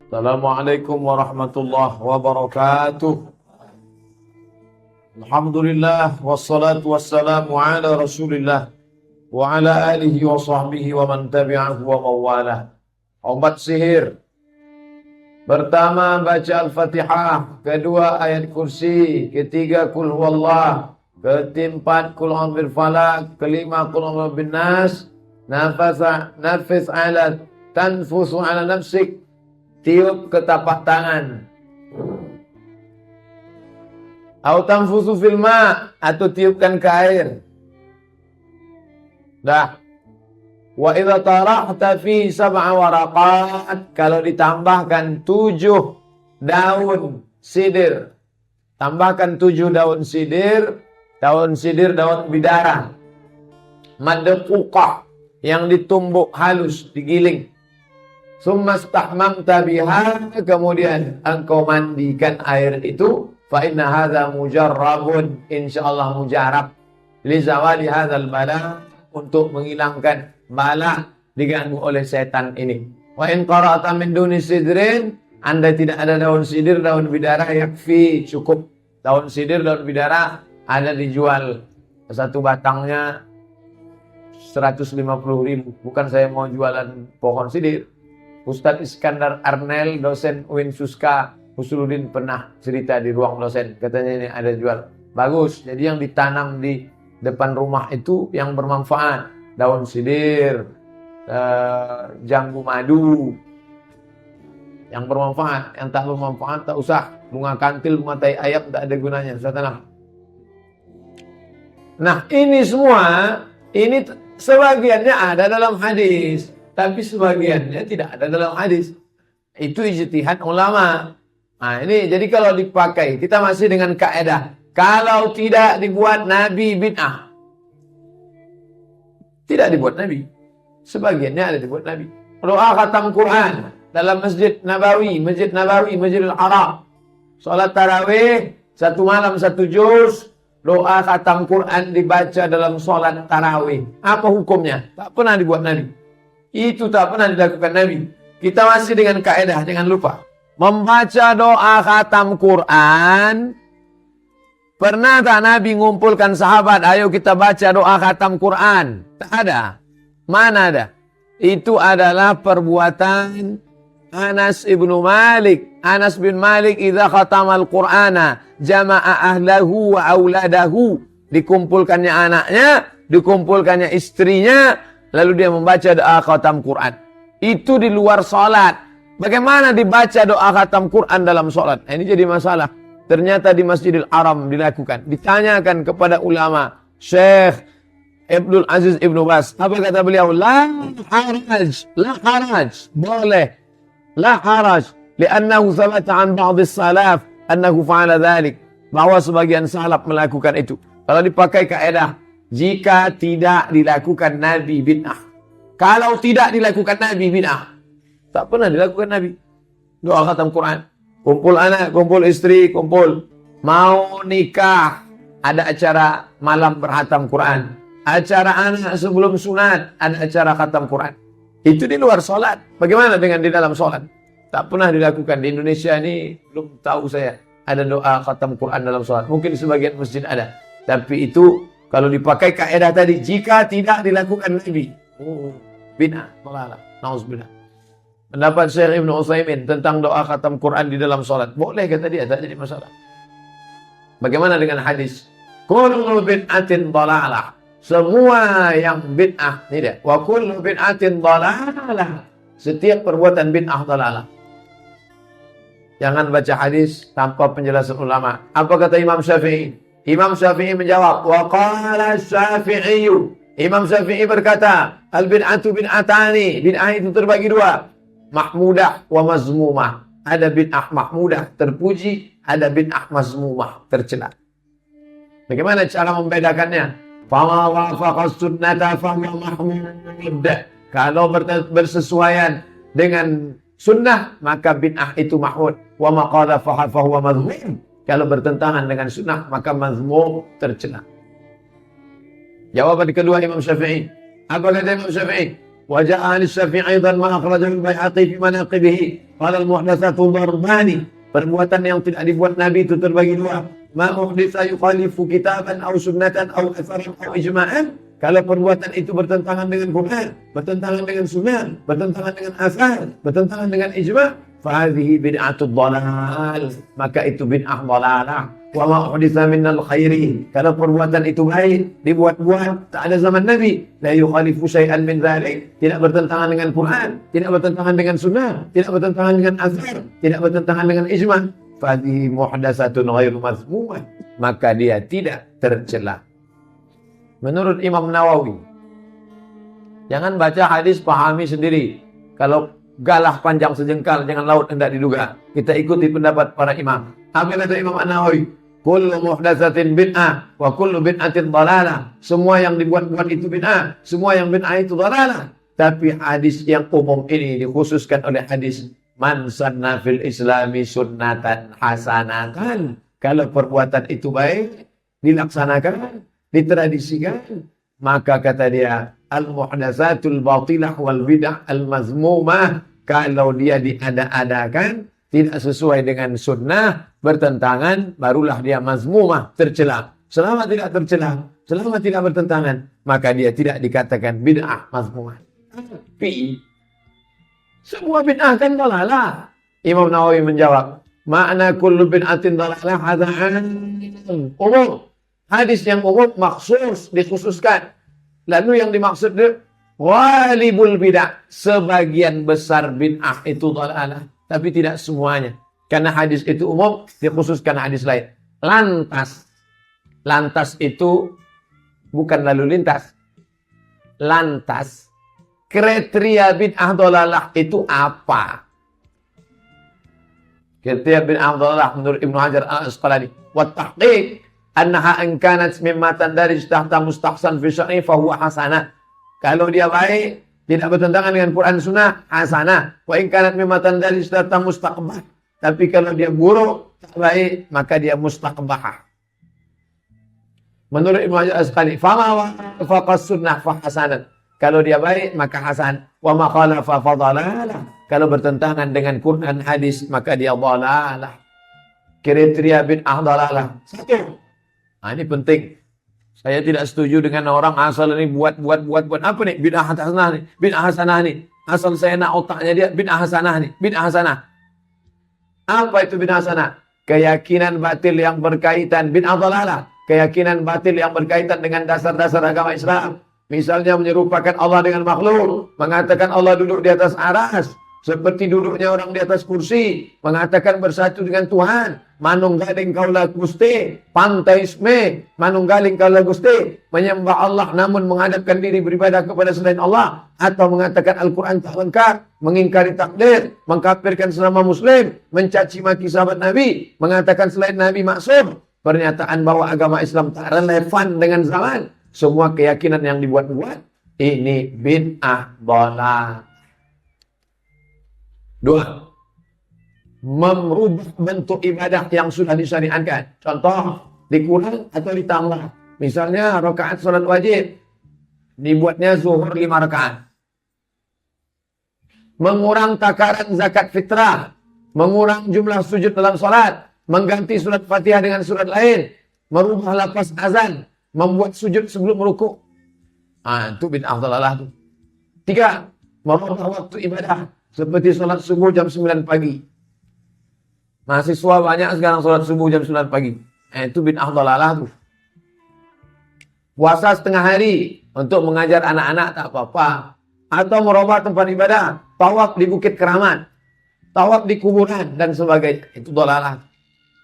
Assalamualaikum warahmatullahi wabarakatuh. Alhamdulillah wassalatu wassalamu ala Rasulillah wa ala alihi wa sahbihi wa man tabi'ahu wa mawalah. Obat sihir. Pertama baca Al-Fatihah, kedua ayat kursi, ketiga kul huwallah, keempat kul a'udzu birabbil falaq, kelima kul a'udzu bin nas, nafis ala tanfusu ala nafsik, tiup ke tapak tangan. Au tanfusu fil ma, atau tiupkan ke air. Dah. Wa idza tarahta fi sab'a waraqat, kalau ditambahkan 7 daun sidir. Tambahkan 7 daun sidir, daun bidara. Madquqah, yang ditumbuk halus, digiling. Summa stahmamta biha, kemudian engkau mandikan air itu, fa inna hadza mujarrabun, insyaallah mujarab, li zawali hadzal bala, untuk menghilangkan bala diganggu oleh setan ini. Wa in qara'ta min duni sidrin, anda tidak ada daun sidir, daun bidara, yakfi, cukup. Daun sidir, daun bidara ada dijual, satu batangnya 150.000. Bukan saya mau jualan pohon sidir. Ustadz Iskandar Arnel, dosen UIN Suska Husuluddin, pernah cerita di ruang dosen. Katanya ini ada jual. Bagus. Jadi yang ditanam di depan rumah itu yang bermanfaat. Daun sidir, jambu madu. Yang bermanfaat. Yang tak bermanfaat tak usah. Bunga kantil, bunga tai ayam tak ada gunanya. Saya tanam. Nah ini semua, ini sebagiannya ada dalam hadis. Tapi sebagiannya tidak ada dalam hadis. Itu ijtihad ulama. Nah ini, jadi kalau dipakai, kita masih dengan kaidah. Kalau tidak dibuat Nabi bid'ah. Tidak dibuat Nabi. Sebagiannya ada dibuat Nabi. Doa khatam Quran dalam Masjid Nabawi, Masjidil Haram. Salat tarawih, 1 malam 1 juz. Doa khatam Quran dibaca dalam salat tarawih. Apa hukumnya? Tak pernah dibuat Nabi. Itu tak pernah dilakukan Nabi. Kita masih dengan kaidah, jangan lupa. Membaca doa khatam Quran. Pernah tak Nabi ngumpulkan sahabat, ayo kita baca doa khatam Quran? Tak ada. Mana ada? Itu adalah perbuatan Anas ibnu Malik. Anas bin Malik idza khatamal Qur'ana jama'a ahlahu wa auladahu. Dikumpulkannya anaknya, dikumpulkannya istrinya, lalu dia membaca doa khatam Quran. Itu di luar sholat. Bagaimana dibaca doa khatam Quran dalam sholat? Nah, ini jadi masalah. Ternyata di Masjidil Haram dilakukan. Ditanyakan kepada ulama. Syekh Abdul Aziz Ibnu Bas. Apa kata beliau? La haraj. La haraj. Boleh. La haraj. Liannahu thabata an ba'dis salaf. Annahu fa'ala dhalik. Bahwa sebagian salaf melakukan itu. Kalau dipakai kaedah. Jika tidak dilakukan Nabi bid'ah. Kalau tidak dilakukan Nabi bid'ah. Tak pernah dilakukan Nabi. Doa khatam Quran. Kumpul anak, kumpul istri, kumpul. Mau nikah. Ada acara malam berhatam Quran. Acara anak sebelum sunat. Ada acara khatam Quran. Itu di luar sholat. Bagaimana dengan di dalam sholat? Tak pernah dilakukan. Di Indonesia ini belum tahu saya. Ada doa khatam Quran dalam sholat. Mungkin di sebagian masjid ada. Tapi itu kalau dipakai kaidah tadi, jika tidak dilakukan Nabi, bid'ah, dalalah, nauzubillah. Pendapat Syekh Ibnu Utsaimin tentang doa khatam Quran di dalam salat, boleh kata dia, tak jadi masalah. Bagaimana dengan hadis? Kullu bid'atin dalalah. Semua yang bid'ah, ini dia. Wa kullu bid'atin dalalah. Setiap perbuatan bid'ah dalalah. Jangan baca hadis tanpa penjelasan ulama. Apa kata Imam Syafi'i? Imam Syafi'i menjawab, wa qala Syafi'i. Imam Syafi'i berkata, al bid'atu bid'atani. Bid'ah itu terbagi 2. Mahmudah wa mazmumah. Ada bid'ah mahmudah, terpuji. Ada bid'ah mazmumah, tercela. Bagaimana cara membedakannya? Fama wafaqa sunnata fahuwa mahmud. Kalau bersesuaian dengan sunnah, maka bid'ah itu mahmud. Wa ma qala fahuwa mazmum. Kalau bertentangan dengan sunnah, maka mazmum, tercela. Jawaban kedua Imam Syafi'i. Apa kata Imam Syafi'i? وجاء عن الشافعي أيضا ما أخرجه البيهقي في مناقبه قال المحدثات ضربان. Perbuatan yang tidak dibuat Nabi itu terbagi dua. Ma muhditsa yukhalifu kitaban aw sunnatan aw atharan aw ijma'an. Kalau perbuatan itu bertentangan dengan Quran, bertentangan dengan sunnah, bertentangan dengan asar, bertentangan dengan ijma', fa hadhihi bid'atud dhalal. Maka itu bid'ah dhalalah. Wa ma uhditsa minal khairi. Kalau perbuatan itu baik, dibuat-buat tak ada zaman Nabi, la yukhalifu syai'an min dzalik, tidak bertentangan dengan Quran, tidak bertentangan dengan sunnah, tidak bertentangan dengan azhar, tidak bertentangan dengan ijma', fadhi muhdatsatun ghairu mazmumah, maka dia tidak tercela. Menurut Imam Nawawi, jangan baca hadis pahami sendiri. Kalau galah panjang sejengkal, jangan laut hendak diduga. Kita ikuti pendapat para imam. Apa kata Imam Nawawi? Kullu muhdatsatin bid'ah wa kullu bid'atin dhalalah. Semua yang dibuat-buat itu bid'ah, semua yang bid'ah itu dhalalah. Tapi hadis yang umum ini dikhususkan oleh hadis man sanna fil islami sunnatan hasanatan. Kalau perbuatan itu baik, dilaksanakan, ditradisikan, maka kata dia al-muhdatsatul batilah wal bid'ah al-mazmumah. Kalau dia diada-adakan, tidak sesuai dengan sunnah, bertentangan, barulah dia mazmumah, tercela. Selama tidak tercela, selama tidak bertentangan, maka dia tidak dikatakan bid'ah mazmumah. Tapi semua bid'ah kan dalalah. Imam Nawawi menjawab, makna kullu bid'atin dalalah hadaan umum. Hadis yang umum maksus, dikhususkan. Lalu yang dimaksud dia ghalibul bid'ah, sebagian besar bid'ah itu dalalah. Tapi tidak semuanya. Karena hadis itu umum, dikhususkan hadis lain. Lantas. Lantas itu bukan lalu lintas. Lantas. Kriteria bid'ah dhalalah itu apa? Kriteria bid'ah dhalalah menurut Ibnu Hajar al-Asqalani. Wa tahqiq annaha an kanat mimma tandarij tahta mustahsan fi syar'i fa huwa hasanah. Kalau dia baik, tidak bertentangan dengan Quran Sunnah, hasanah. Wa in kanat mimma tandarij tahta mustaqbah. Tapi kalau dia buruk, tak baik, maka dia mustaqbah. Menurut Ibnu Hajar al-Asqalani, fama wafaqas sunnah fa hasanah. Kalau dia baik, maka hasan. Wa ma khalafa fa dhalalah. Kalau bertentangan dengan Quran hadis, maka dia dhalalah. Kriteria bid'ah dhalalah. Satu. Nah, ini penting. Saya tidak setuju dengan orang asal ini buat apa nih? Bid'ah hasanah nih. Bid'ah hasanah nih. Asal saya nak otaknya dia bid'ah hasanah nih. Bid'ah hasanah. Apa itu bid'ah hasanah? Keyakinan batil yang berkaitan bid'ah dhalalah. Keyakinan batil yang berkaitan dengan dasar-dasar agama Islam. Misalnya menyerupakan Allah dengan makhluk, mengatakan Allah duduk di atas aras, seperti duduknya orang di atas kursi, mengatakan bersatu dengan Tuhan, manunggaling kaula Gusti, panteisme, manunggaling kaula Gusti, menyembah Allah namun menghadapkan diri beribadah kepada selain Allah, atau mengatakan Al-Quran tak lengkap, mengingkari takdir, mengkafirkan sesama muslim, mencaci maki sahabat Nabi, mengatakan selain Nabi maksum, pernyataan bahwa agama Islam tak relevan dengan zaman. Semua keyakinan yang dibuat-buat ini bid'ah dhalalah. Dua, merubah bentuk ibadah yang sudah disyariatkan. Contoh, dikurang atau ditambah. Misalnya rakaat salat wajib dibuatnya zuhur 5 rakaat. Mengurang takaran zakat fitrah, mengurang jumlah sujud dalam salat, mengganti surat Fatihah dengan surat lain, merubah lafaz azan, membuat sujud sebelum rukuk. Itu bid'ah dhalalah tu. 3, merubah waktu ibadah seperti salat subuh jam 9 pagi. Mahasiswa banyak sekarang salat subuh jam 9 pagi. Itu bid'ah dhalalah tu. Puasa setengah hari untuk mengajar anak-anak tak apa-apa. Atau merubah tempat ibadah, tawaf di Bukit Keramat, tawaf di kuburan dan sebagainya. Itu dhalalah.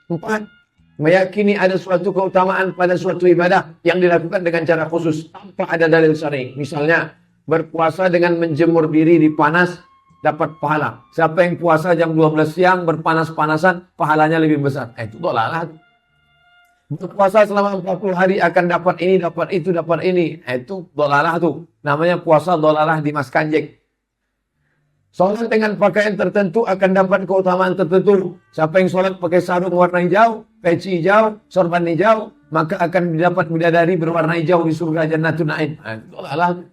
4, meyakini ada suatu keutamaan pada suatu ibadah yang dilakukan dengan cara khusus tanpa ada dalil syar'i. Misalnya berpuasa dengan menjemur diri di panas dapat pahala. Siapa yang puasa jam 12 siang berpanas-panasan pahalanya lebih besar. Itu dhalalah. Berpuasa selama 40 hari akan dapat ini, dapat itu, dapat ini. Itu dhalalah tuh. Namanya puasa dhalalah di Mas Kanjeng. Sholat dengan pakaian tertentu akan dapat keutamaan tertentu. Siapa yang sholat pakai sarung warna hijau, peci hijau, sorban hijau, maka akan dapat bidadari berwarna hijau di surga Jannatul Na'im. Itu dhalalah.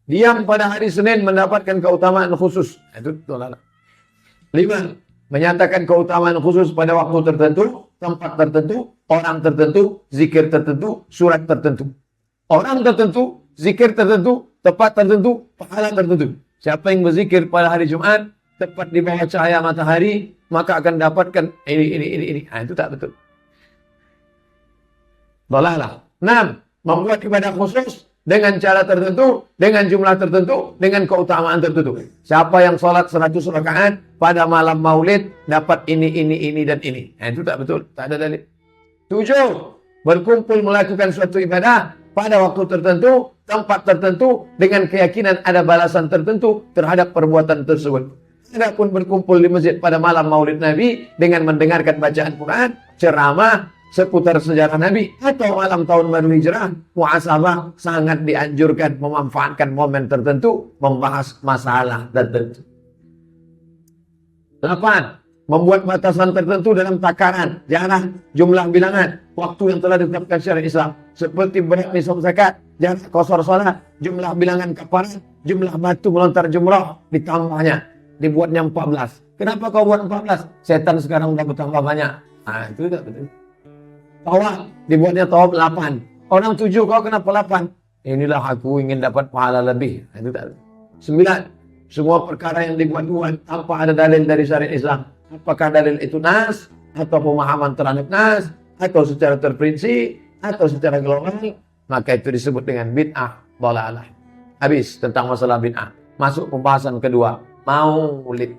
Diam pada hari Senin mendapatkan keutamaan khusus. Itu tolak. 5. Menyatakan keutamaan khusus pada waktu tertentu, tempat tertentu, orang tertentu, zikir tertentu, surat tertentu. Orang tertentu, zikir tertentu, tempat tertentu, pahala tertentu. Siapa yang berzikir pada hari Jumat, tepat di bawah cahaya matahari, maka akan dapatkan ini. Nah, itu tak betul. Dalalah. 6. Membuat ibadah khusus dengan cara tertentu, dengan jumlah tertentu, dengan keutamaan tertentu. Siapa yang sholat 100 rakaat pada malam maulid, dapat ini, dan ini. Nah, itu tak betul. Tak ada dalil. 7. Berkumpul melakukan suatu ibadah pada waktu tertentu, tempat tertentu, dengan keyakinan ada balasan tertentu terhadap perbuatan tersebut. Adapun berkumpul di masjid pada malam maulid Nabi dengan mendengarkan bacaan Quran, ceramah seputar sejarah Nabi, atau malam tahun baru hijrah, muhasabah, sangat dianjurkan memanfaatkan momen tertentu, membahas masalah tertentu. 8. Membuat batasan tertentu dalam takaran, jarak, jumlah bilangan, waktu yang telah ditetapkan syariat Islam. Seperti berat nisab zakat, jarak qasar salat, jumlah bilangan kafarat, jumlah batu melontar jumrah, ditambahnya. Dibuatnya 14. Kenapa kau buat 14? Setan sekarang udah bertambah banyak. Nah, itu tidak betul. Tawaf, dibuatnya tawaf 8. Orang 7, kau kenapa 8? Inilah aku ingin dapat pahala lebih. Nah, itu tak betul. 9. Semua perkara yang dibuat-buat tanpa ada dalil dari syariat Islam. Apakah dalil itu nas, atau pemahaman terhadap nas, atau secara terperinci, atau secara global, maka itu disebut dengan bid'ah dhalalah. Habis tentang masalah bid'ah. Masuk pembahasan kedua, maulid.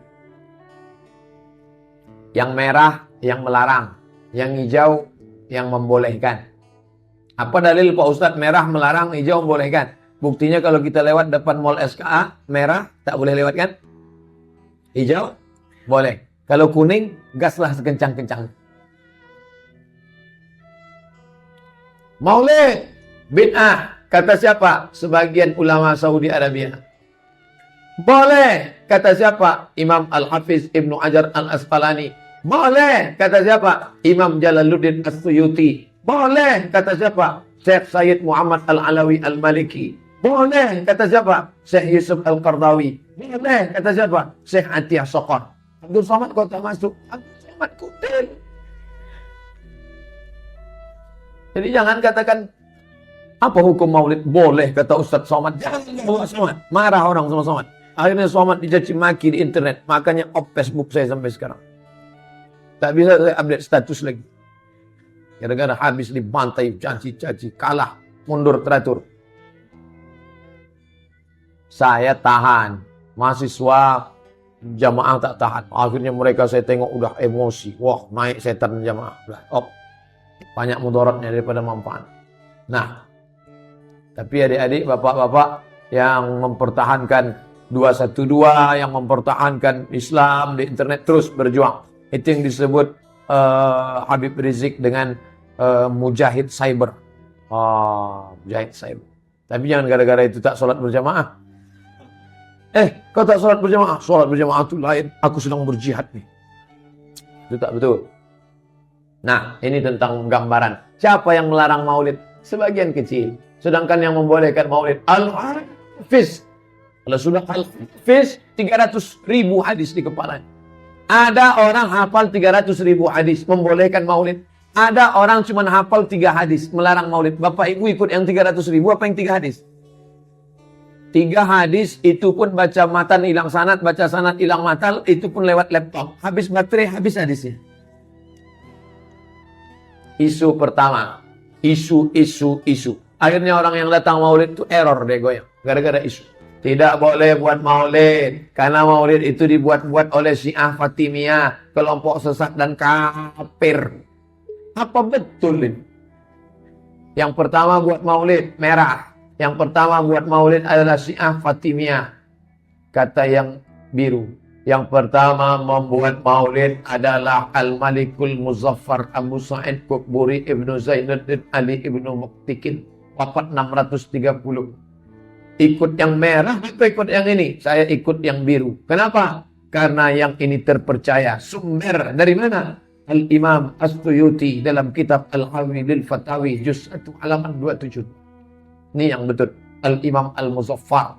Yang merah, yang melarang. Yang hijau, yang membolehkan. Apa dalil Pak Ustadz merah melarang, hijau membolehkan? Buktinya kalau kita lewat depan mall SKA, merah, tak boleh lewat kan? Hijau, boleh. Kalau kuning, gaslah sekencang-kencang. Maulid, bid'ah. Kata siapa? Sebagian ulama Saudi Arabia. Boleh. Kata siapa? Imam Al-Hafiz Ibnu Hajar Al-Asqalani. Boleh. Kata siapa? Imam Jalaluddin As-Suyuti. Boleh. Kata siapa? Syekh Sayyid Muhammad Al-Alawi Al-Maliki. Boleh. Kata siapa? Syekh Yusuf Al-Qardawi. Boleh. Kata siapa? Syekh Atiyah Sokor. Abdul Somad kau tak masuk. Abdul Somad kutil. Jadi jangan katakan apa hukum maulid? Boleh kata Ustaz Somad. Jangan bawa Somad. Marah orang sama Somad. Akhirnya Somad dicaci maki di internet. Makanya off Facebook saya sampai sekarang. Tak bisa saya update status lagi. Gara-gara habis dibantai, caci-caci, kalah, mundur teratur. Saya tahan. Mahasiswa jamaah tak tahan. Akhirnya mereka saya tengok udah emosi. Wah, naik setan jamaah. Banyak mudaratnya daripada manfaat. Nah, tapi adik-adik, bapak-bapak yang mempertahankan 212, yang mempertahankan Islam di internet terus berjuang. Itu yang disebut Habib Rizik dengan mujahid cyber. Mujahid cyber. Tapi jangan gara-gara itu tak sholat berjamaah. Kau tak sholat berjamaah? Sholat berjamaah itu lain. Aku sedang berjihad nih. Itu tak betul. Nah, ini tentang gambaran. Siapa yang melarang maulid? Sebagian kecil. Sedangkan yang membolehkan maulid Al-Hafiz. Kalau sudah Al-Hafiz, 300.000 hadis di kepalanya. Ada orang hafal 300.000 hadis membolehkan maulid. Ada orang cuma hafal 3 hadis melarang maulid. Bapak Ibu ikut yang 300.000 apa yang 3 hadis? 3 hadis itu pun baca matan hilang sanad, baca sanad hilang matan, itu pun lewat laptop. Habis baterai, habis hadisnya. Isu pertama. Isu. Akhirnya orang yang datang maulid itu error deh goyang. Gara-gara isu. Tidak boleh buat maulid. Karena maulid itu dibuat-buat oleh Syiah Fatimiyah. Kelompok sesat dan kafir. Apa betul ini? Yang pertama buat maulid merah. Yang pertama buat maulid adalah Syiah Fatimiyah. Kata yang biru. Yang pertama membuat maulid adalah Al-Malikul Muzaffar Abu Sa'id Qutburi Ibnu Zainuddin Ali Ibnu Muqtikin. Wafat 630. Ikut yang merah atau ikut yang ini? Saya ikut yang biru. Kenapa? Karena yang ini terpercaya. Sumber dari mana? Al-Imam As-Suyuti dalam kitab Al-Hawi lil Fatawi juz 1 halaman 27. Ini yang betul. Al-Imam Al-Muzaffar.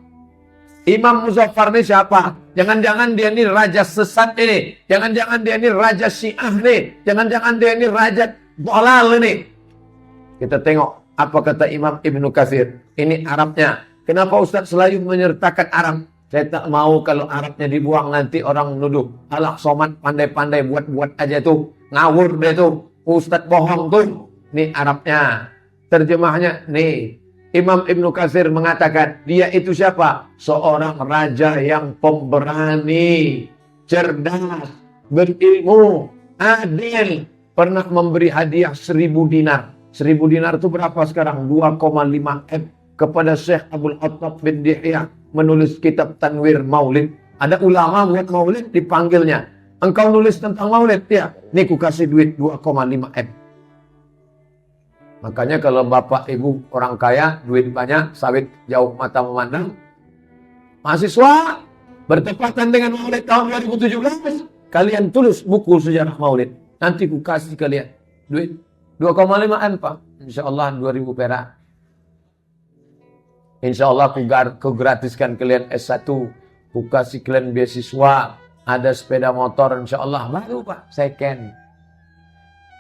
Imam Muzaffar ini siapa? Jangan-jangan dia ini raja sesat ini. Jangan-jangan dia ini raja Syiah nih. Jangan-jangan dia ini raja Dhalal ini. Kita tengok apa kata Imam Ibnu Katsir. Ini Arabnya. Kenapa Ustaz selalu menyertakan Arab? Saya tak mau kalau Arabnya dibuang nanti orang menuduh. Alah Somad pandai-pandai buat-buat aja tuh. Ngawur dia tuh. Ustaz bohong tuh. Ini Arabnya. Terjemahnya nih. Imam Ibnu Katsir mengatakan, dia itu siapa? Seorang raja yang pemberani, cerdas, berilmu, adil. Pernah memberi hadiah 1000 dinar. 1000 dinar itu berapa sekarang? 2,5 M. Kepada Syekh Abdul Attab bin Dihya. Menulis kitab Tanwir Maulid. Ada ulama buat maulid dipanggilnya. Engkau nulis tentang maulid? Ya. Nih ku kasih duit 2,5 M. Makanya kalau bapak ibu orang kaya, duit banyak, sawit jauh mata memandang. Mahasiswa, bertepatan dengan maulid tahun 2017, kalian tulis buku sejarah maulid. Nanti ku kasih kalian duit 2,5 M, Pak. Insya Allah 2000 perak. Insya Allah ku gratiskan kalian S1. Ku kasih kalian beasiswa. Ada sepeda motor insya Allah. Baru Pak, second.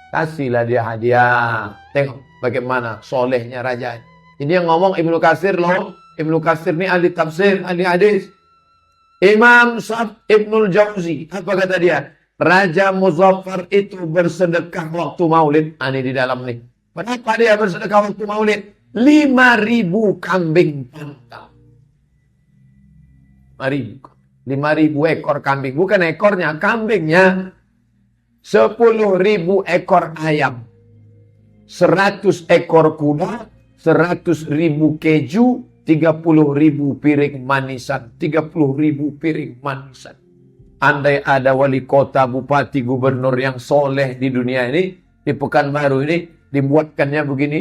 Kasihlah dia hadiah. Tengok bagaimana solehnya raja. Ini yang ngomong Ibnu Katsir loh. Ibnu Katsir ini ahli tafsir, ahli hadis. Imam Sa'd Ibnul Jauzi. Apa kata dia? Raja Muzaffar itu bersedekah waktu maulid. Ini di dalam nih. Kenapa dia bersedekah waktu maulid? 5.000 kambing pangkal. 5.000 ekor kambing. Bukan ekornya, kambingnya. 10.000 ekor ayam, 100 ekor kuda, 100.000 keju, 30.000 piring manisan, 30.000 piring manisan. Andai ada wali kota, bupati, gubernur yang soleh di dunia ini, di Pekanbaru ini, dibuatkannya begini,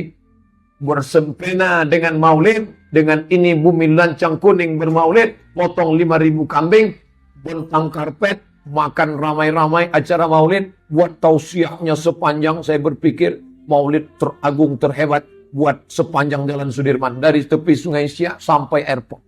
bersempena dengan maulid, dengan ini bumi lancang kuning bermaulid, potong 5.000 kambing, bentang karpet, makan ramai-ramai acara maulid, buat tausiahnya sepanjang. Saya berpikir maulid teragung terhebat buat sepanjang jalan Sudirman dari tepi Sungai Siak sampai airport.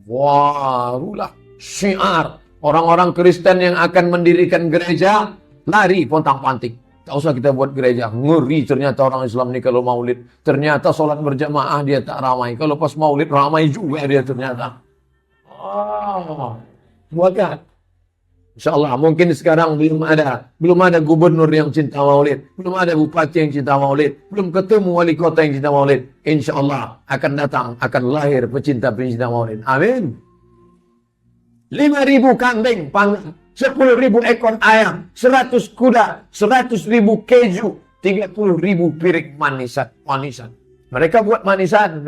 Warulah syiar orang-orang Kristen yang akan mendirikan gereja, lari pontang-panting. Tak usah kita buat gereja. Ngeri ternyata orang Islam ini kalau maulid. Ternyata sholat berjamaah dia tak ramai. Kalau pas maulid ramai juga dia ternyata. Buatkan. Insya Allah mungkin sekarang belum ada gubernur yang cinta maulid, belum ada bupati yang cinta maulid, belum ketemu wali kota yang cinta maulid. Insya Allah akan datang, akan lahir pecinta-pecinta maulid. Amin. 5.000 kambing panggang, 10.000 ekor ayam, 100 kuda, 100.000 keju, 30.000 piring manisan. Mereka buat manisan.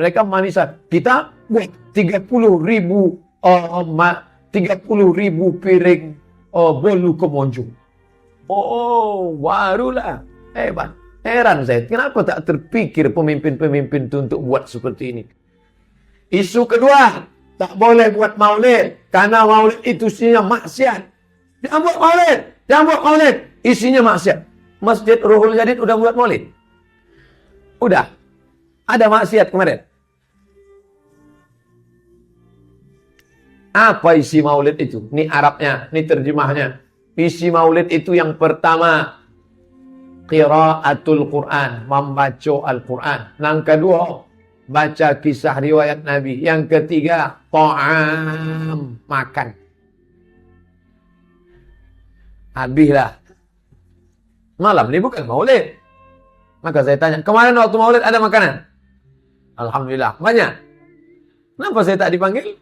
Kita buat 30.000 piring bolu kemonjung. Barulah hebat. Heran saya, kenapa tak terpikir pemimpin-pemimpin itu untuk buat seperti ini. Isu kedua, tak boleh buat maulid karena maulid itu isinya maksiat. Jangan buat maulid, isinya maksiat. Masjid Ruhul Jadid udah buat maulid? Udah. Ada maksiat kemarin. Apa isi maulid itu? Ini Arabnya, ini terjemahnya. Isi maulid itu yang pertama, qiraatul Quran, membaca Al-Quran. Yang kedua, baca kisah riwayat Nabi. Yang ketiga, ta'am, makan. Habislah. Malam ini bukan maulid. Maka saya tanya, kemarin waktu maulid ada makanan? Alhamdulillah, banyak. Kenapa saya tak dipanggil?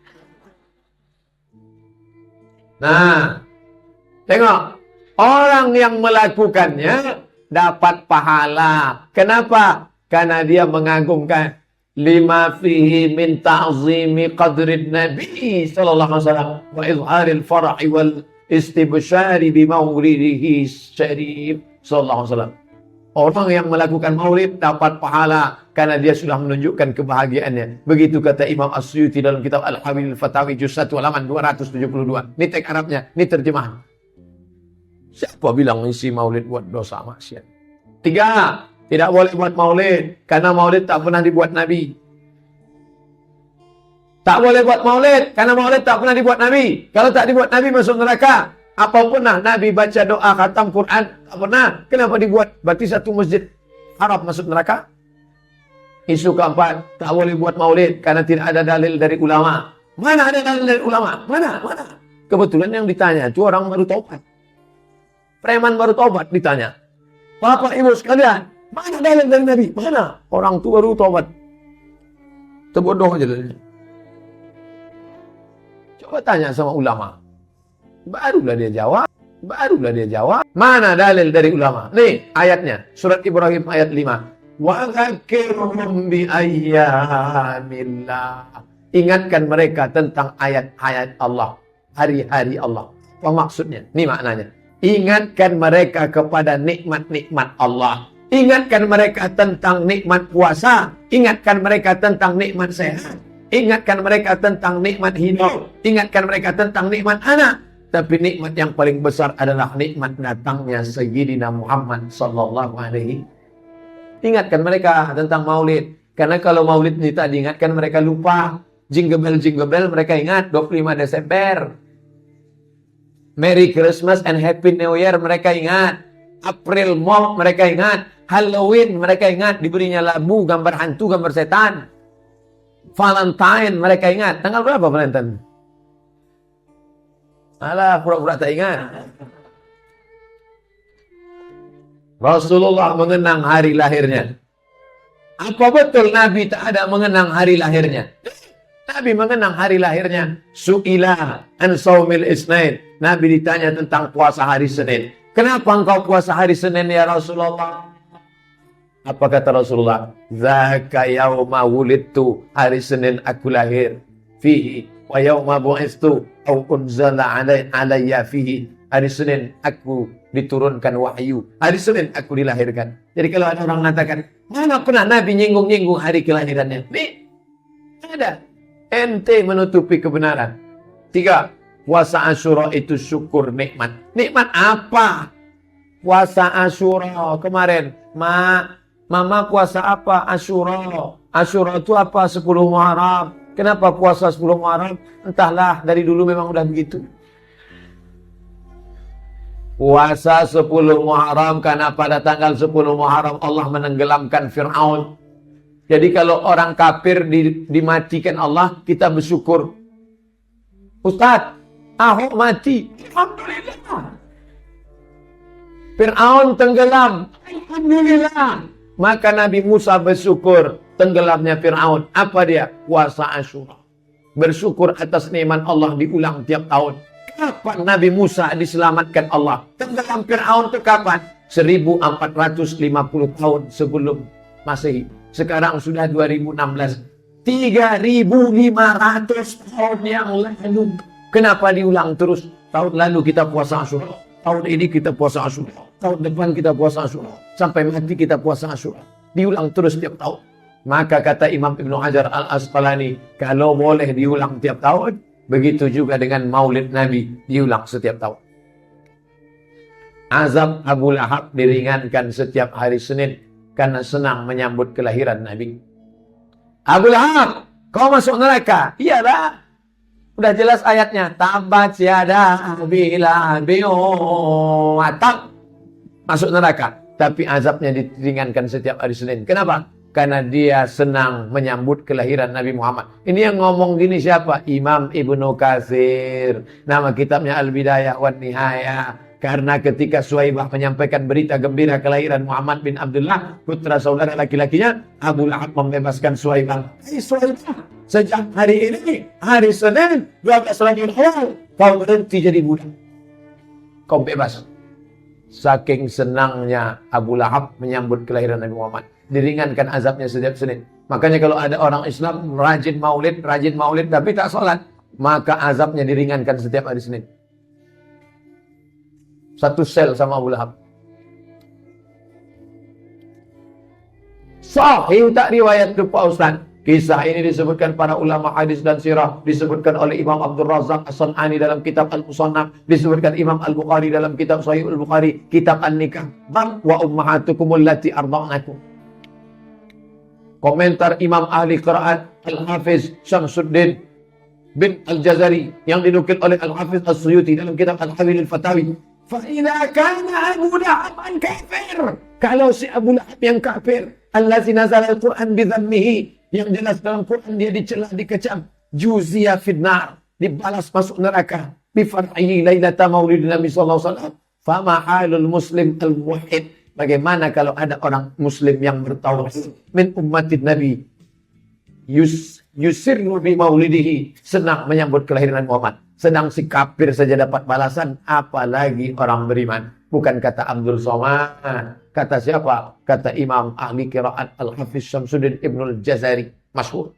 Nah, tengok. Orang yang melakukannya dapat pahala. Kenapa? Karena dia mengagungkan lima fihi min ta'zimi qadrin Nabi sallallahu alaihi wasallam wa izharil far'i wal istibsyari bi maulidihi syarif sallallahu alaihi wasallam. Orang yang melakukan maulid dapat pahala karena dia sudah menunjukkan kebahagiaannya. Begitu kata Imam As-Suyuti dalam kitab Al-Hawil Fatawi juz 1 halaman 272. Ini teks Arabnya, ini terjemahan. Siapa bilang isi maulid buat dosa maksiat? 3, tidak boleh buat maulid karena maulid tak pernah dibuat Nabi. Tak boleh buat maulid, karena maulid tak pernah dibuat Nabi. Kalau tak dibuat Nabi, masuk neraka. Apa pernah Nabi baca doa khatam Quran? Tak pernah. Kenapa dibuat? Berarti satu masjid haram masuk neraka. Isu keempat, tak boleh buat maulid karena tidak ada dalil dari ulama. Mana ada dalil dari ulama? Mana? Kebetulan yang ditanya itu orang baru taubat. Preman baru taubat ditanya. Bapak Ibu sekalian, mana dalil dari Nabi? Mana? Orang itu baru taubat. Terbodoh aja dari. Coba tanya sama ulama. Barulah dia jawab. Mana dalil dari ulama? Nih ayatnya. Surat Ibrahim ayat 5. Wa dzakirhum bi ayyamillah. Ingatkan mereka tentang ayat-ayat Allah. Hari-hari Allah. Apa maksudnya? Ini maknanya. Ingatkan mereka kepada nikmat-nikmat Allah. Ingatkan mereka tentang nikmat puasa. Ingatkan mereka tentang nikmat sehat. Ingatkan mereka tentang nikmat hidup. Ingatkan mereka tentang nikmat anak. Tapi nikmat yang paling besar adalah nikmat datangnya Sayyidina Muhammad sallallahu alaihi. Ingatkan mereka tentang maulid. Karena kalau maulid ini tak diingatkan, mereka lupa. Jingle bell mereka ingat 25 Desember. Merry Christmas and Happy New Year mereka ingat. April Mop mereka ingat. Halloween mereka ingat. Diberinya labu, gambar hantu, gambar setan. Valentine mereka ingat. Tanggal berapa Valentine? Alah, pura-pura tak ingat. Rasulullah mengenang hari lahirnya. Apa betul Nabi tak ada mengenang hari lahirnya? Nabi mengenang hari lahirnya. Su'ila an saumil isnain. Nabi ditanya tentang puasa hari Senin. Kenapa engkau puasa hari Senin ya Rasulullah? Apa kata Rasulullah? Zaka yauma wulidtu. Hari Senin aku lahir. Fihi. Wa yauma bu'istu. Au unzala alayya fihi. Hari Senin aku diturunkan wahyu. Hari Senin aku dilahirkan. Jadi kalau ada orang mengatakan, mana pernah Nabi nyinggung-nyinggung hari kelahirannya? Nih, ada. Ente menutupi kebenaran. 3. Puasa Asyura itu syukur nikmat. Nikmat apa? Puasa Asyura kemarin. Mama puasa apa? Asyura. Asyura itu apa? 10 Muharram. Kenapa puasa 10 Muharram? Entahlah, dari dulu memang udah begitu. Puasa 10 Muharram karena pada tanggal 10 Muharram Allah menenggelamkan Fir'aun. Jadi kalau orang kafir dimatikan Allah, kita bersyukur. Ustaz, Ahok mati. Alhamdulillah. Fir'aun tenggelam. Alhamdulillah. Maka Nabi Musa bersyukur tenggelamnya Fir'aun. Apa dia? Puasa Asyura. Bersyukur atas nikmat Allah diulang tiap tahun. Kapan Nabi Musa diselamatkan Allah? Tenggelam Fir'aun itu kapan? 1450 tahun sebelum Masehi. Sekarang sudah 2016. 3.500 tahun yang lalu. Kenapa diulang terus? Tahun lalu kita puasa Asyura. Tahun ini kita puasa Asyura. Tahun depan kita puasa Asyura. Sampai mati kita puasa Asyura. Diulang terus tiap tahun. Maka kata Imam Ibnu Hajar Al-Asqalani, kalau boleh diulang tiap tahun, begitu juga dengan maulid Nabi diulang setiap tahun. Azab Abu Lahab diringankan setiap hari Senin karena senang menyambut kelahiran Nabi. Abu Lahab, kau masuk neraka? Iyalah. Udah jelas ayatnya. Tabat yada bila bi'atab. Masuk neraka. Tapi azabnya diringankan setiap hari Senin. Kenapa? Karena dia senang menyambut kelahiran Nabi Muhammad. Ini yang ngomong gini siapa? Imam Ibnu Katsir. Nama kitabnya Al-Bidayah wan Nihayah. Karena ketika Suhaibah menyampaikan berita gembira kelahiran Muhammad bin Abdullah, putra saudara laki-lakinya, Abu Lahab membebaskan Suhaibah. Hai Suhaibah, sejak hari ini, hari Senin, 12 Rabiul Awal, kau berhenti jadi budak. Kau bebas. Saking senangnya Abu Lahab menyambut kelahiran Nabi Muhammad. Diringankan azabnya setiap Senin. Makanya kalau ada orang Islam rajin maulid, tapi tak sholat, maka azabnya diringankan setiap hari Senin. Satu sel sama Abu Lahab. Sahih tak riwayat ke Pak Ustaz? Kisah ini disebutkan para ulama hadis dan sirah. Disebutkan oleh Imam Abdul Razak As-San'ani dalam kitab Al-Musannaf. Disebutkan Imam Al-Bukhari dalam kitab Sahih Al-Bukhari. Kitab An-Nikah. Bang wa ummahatukumul lati arda'nakum. Komentar Imam Ahli Qiraat Al-Hafiz Syamsuddin bin Al-Jazari yang dinukil oleh Al-Hafiz As-Suyuti dalam kitab Al-Hawil Al-Fatawi. Fa'idha kana Abu Lahab kafir. Kalau si Abu Lahab yang kafir, allazi nazala al-Quran bidhammihi, yang jelas dalam Quran dia dicela, dikecam, juziya finnar, dibalas masuk neraka, bifar'ihi lailata maulid Nabi sallallahu alaihi wasallam. Fama halul muslim al-muwahhid. Bagaimana kalau ada orang muslim yang bertauhid min ummatin Nabi yusirru bi maulidihi, senang menyambut kelahiran Muhammad. Sedang si kafir saja dapat balasan, apalagi orang beriman. Bukan kata Abdul Somad. Kata siapa? Kata Imam ahli qiraat Al-Hafiz Syamsuddin Ibnul Jazari. Masyhur.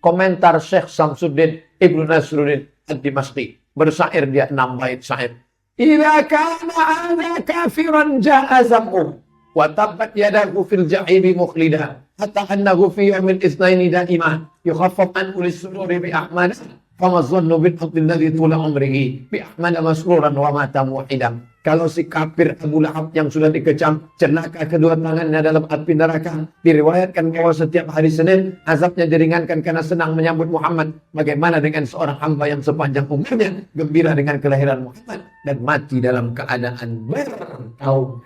Komentar Syekh Syamsuddin Ibnu Nasruddin Ad-Dimashqi. Bersyair dia 6 bait syair. Idza kana ana kafiran ja'a zammu wa tabbat yadahu fil jahimi mukhlida hatta annahu fi yawmil itsnaini daima yukhaffaf an ulis sururi bi ahmad fama dhannu bil abdi alladhi tula umrihi bi ahmad masruran wa mata muwahhidan. Kalau si kafir Abu Lahab yang sudah dikecam celaka kedua tangannya dalam api neraka, diriwayatkan bahwa setiap hari Senin azabnya diringankan karena senang menyambut Muhammad. Bagaimana dengan seorang hamba yang sepanjang umurnya gembira dengan kelahiran Muhammad dan mati dalam keadaan bertauhid?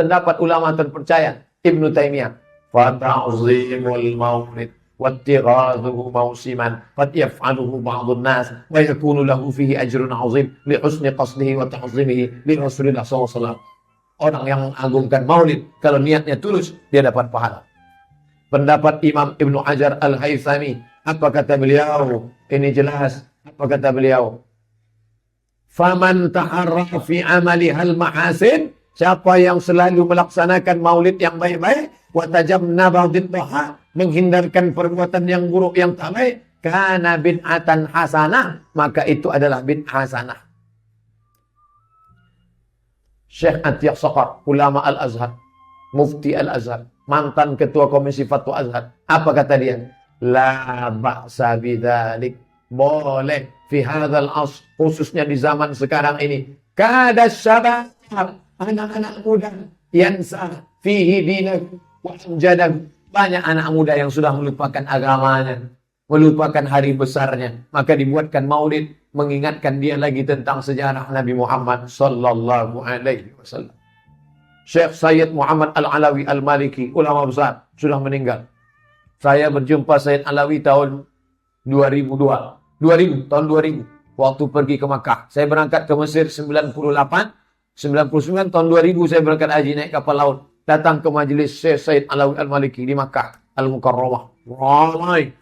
Pendapat ulama terpercaya Ibnu Taimiyah, fata'zimul maulid wattighadhuhu mausiman qad yaf'aluhu ba'dun nas wa yakunu lahu fihi ajrun 'azim li husni qasdihi wa ta'zimihi li Rasulillah sallallahu alaihi wasallam. Orang yang mengagungkan maulid kalau niatnya tulus dia dapat pahala. Pendapat Imam Ibnu Hajar Al-Haythami, apa kata beliau? Ini jelas. Apa kata beliau? Faman taharra fi amali hal mahasin, siapa yang selalu melaksanakan maulid yang baik-baik, wa tajannaba dhiddaha, menghindarkan perbuatan yang buruk yang tak baik, kana bid'atan hasanah, maka itu adalah bid'ah hasanah. Syekh Atiq Saqar, ulama Al-Azhar, mufti Al-Azhar, mantan ketua komisi fatwa Azhar, apa kata dia? La ba'sa bidzalik, boleh fi hadzal asr, khususnya di zaman sekarang ini. Kada syabab, anak-anak muda yansa fihi dinahu wa amjadahu. Banyak anak muda yang sudah melupakan agamanya, melupakan hari besarnya, maka dibuatkan maulid mengingatkan dia lagi tentang sejarah Nabi Muhammad sallallahu alaihi wasallam. Syekh Sayyid Muhammad Al-Alawi Al-Maliki, ulama besar, sudah meninggal. Saya berjumpa Sayyid Alawi tahun 2000, tahun 2000, waktu pergi ke Makkah. Saya berangkat ke Mesir 98, 99, tahun 2000 saya berangkat haji naik kapal laut. Datang ke majlis Syekh Sayyid Alawi Al-Maliki di Makkah Al-Mukarramah. Ramai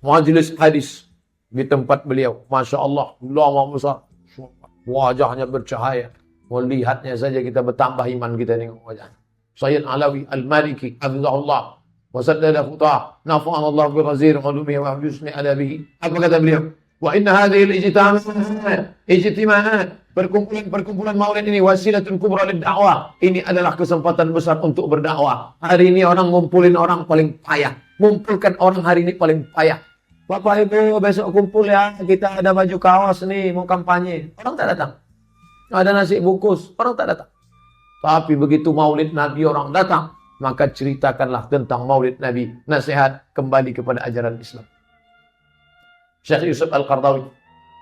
majlis hadis di tempat beliau. Masya Allah, ulama besar. Wajahnya bercahaya. Melihatnya saja kita bertambah iman kita dengan wajah. Sayyid Alawi Al-Maliki, hafizahullah wa saddada khutah, nafa'ana Allah bi ghazir ulumihi wa husni adabihi. Apa kata beliau? Wa inna hadhihi al-ijtima'at, perkumpulan maulid ini wasilatul kubra lid-da'wah. Ini adalah kesempatan besar untuk berdakwah. Hari ini orang ngumpulin orang paling payah. Ngumpulkan orang hari ini paling payah. Bapak Ibu besok kumpul ya, kita ada baju kaos nih, mau kampanye. Orang tak datang. Ada nasi bungkus, orang tak datang. Tapi begitu maulid Nabi orang datang, maka ceritakanlah tentang maulid Nabi. Nasihat kembali kepada ajaran Islam. Syekh Yusuf Al-Qardawi.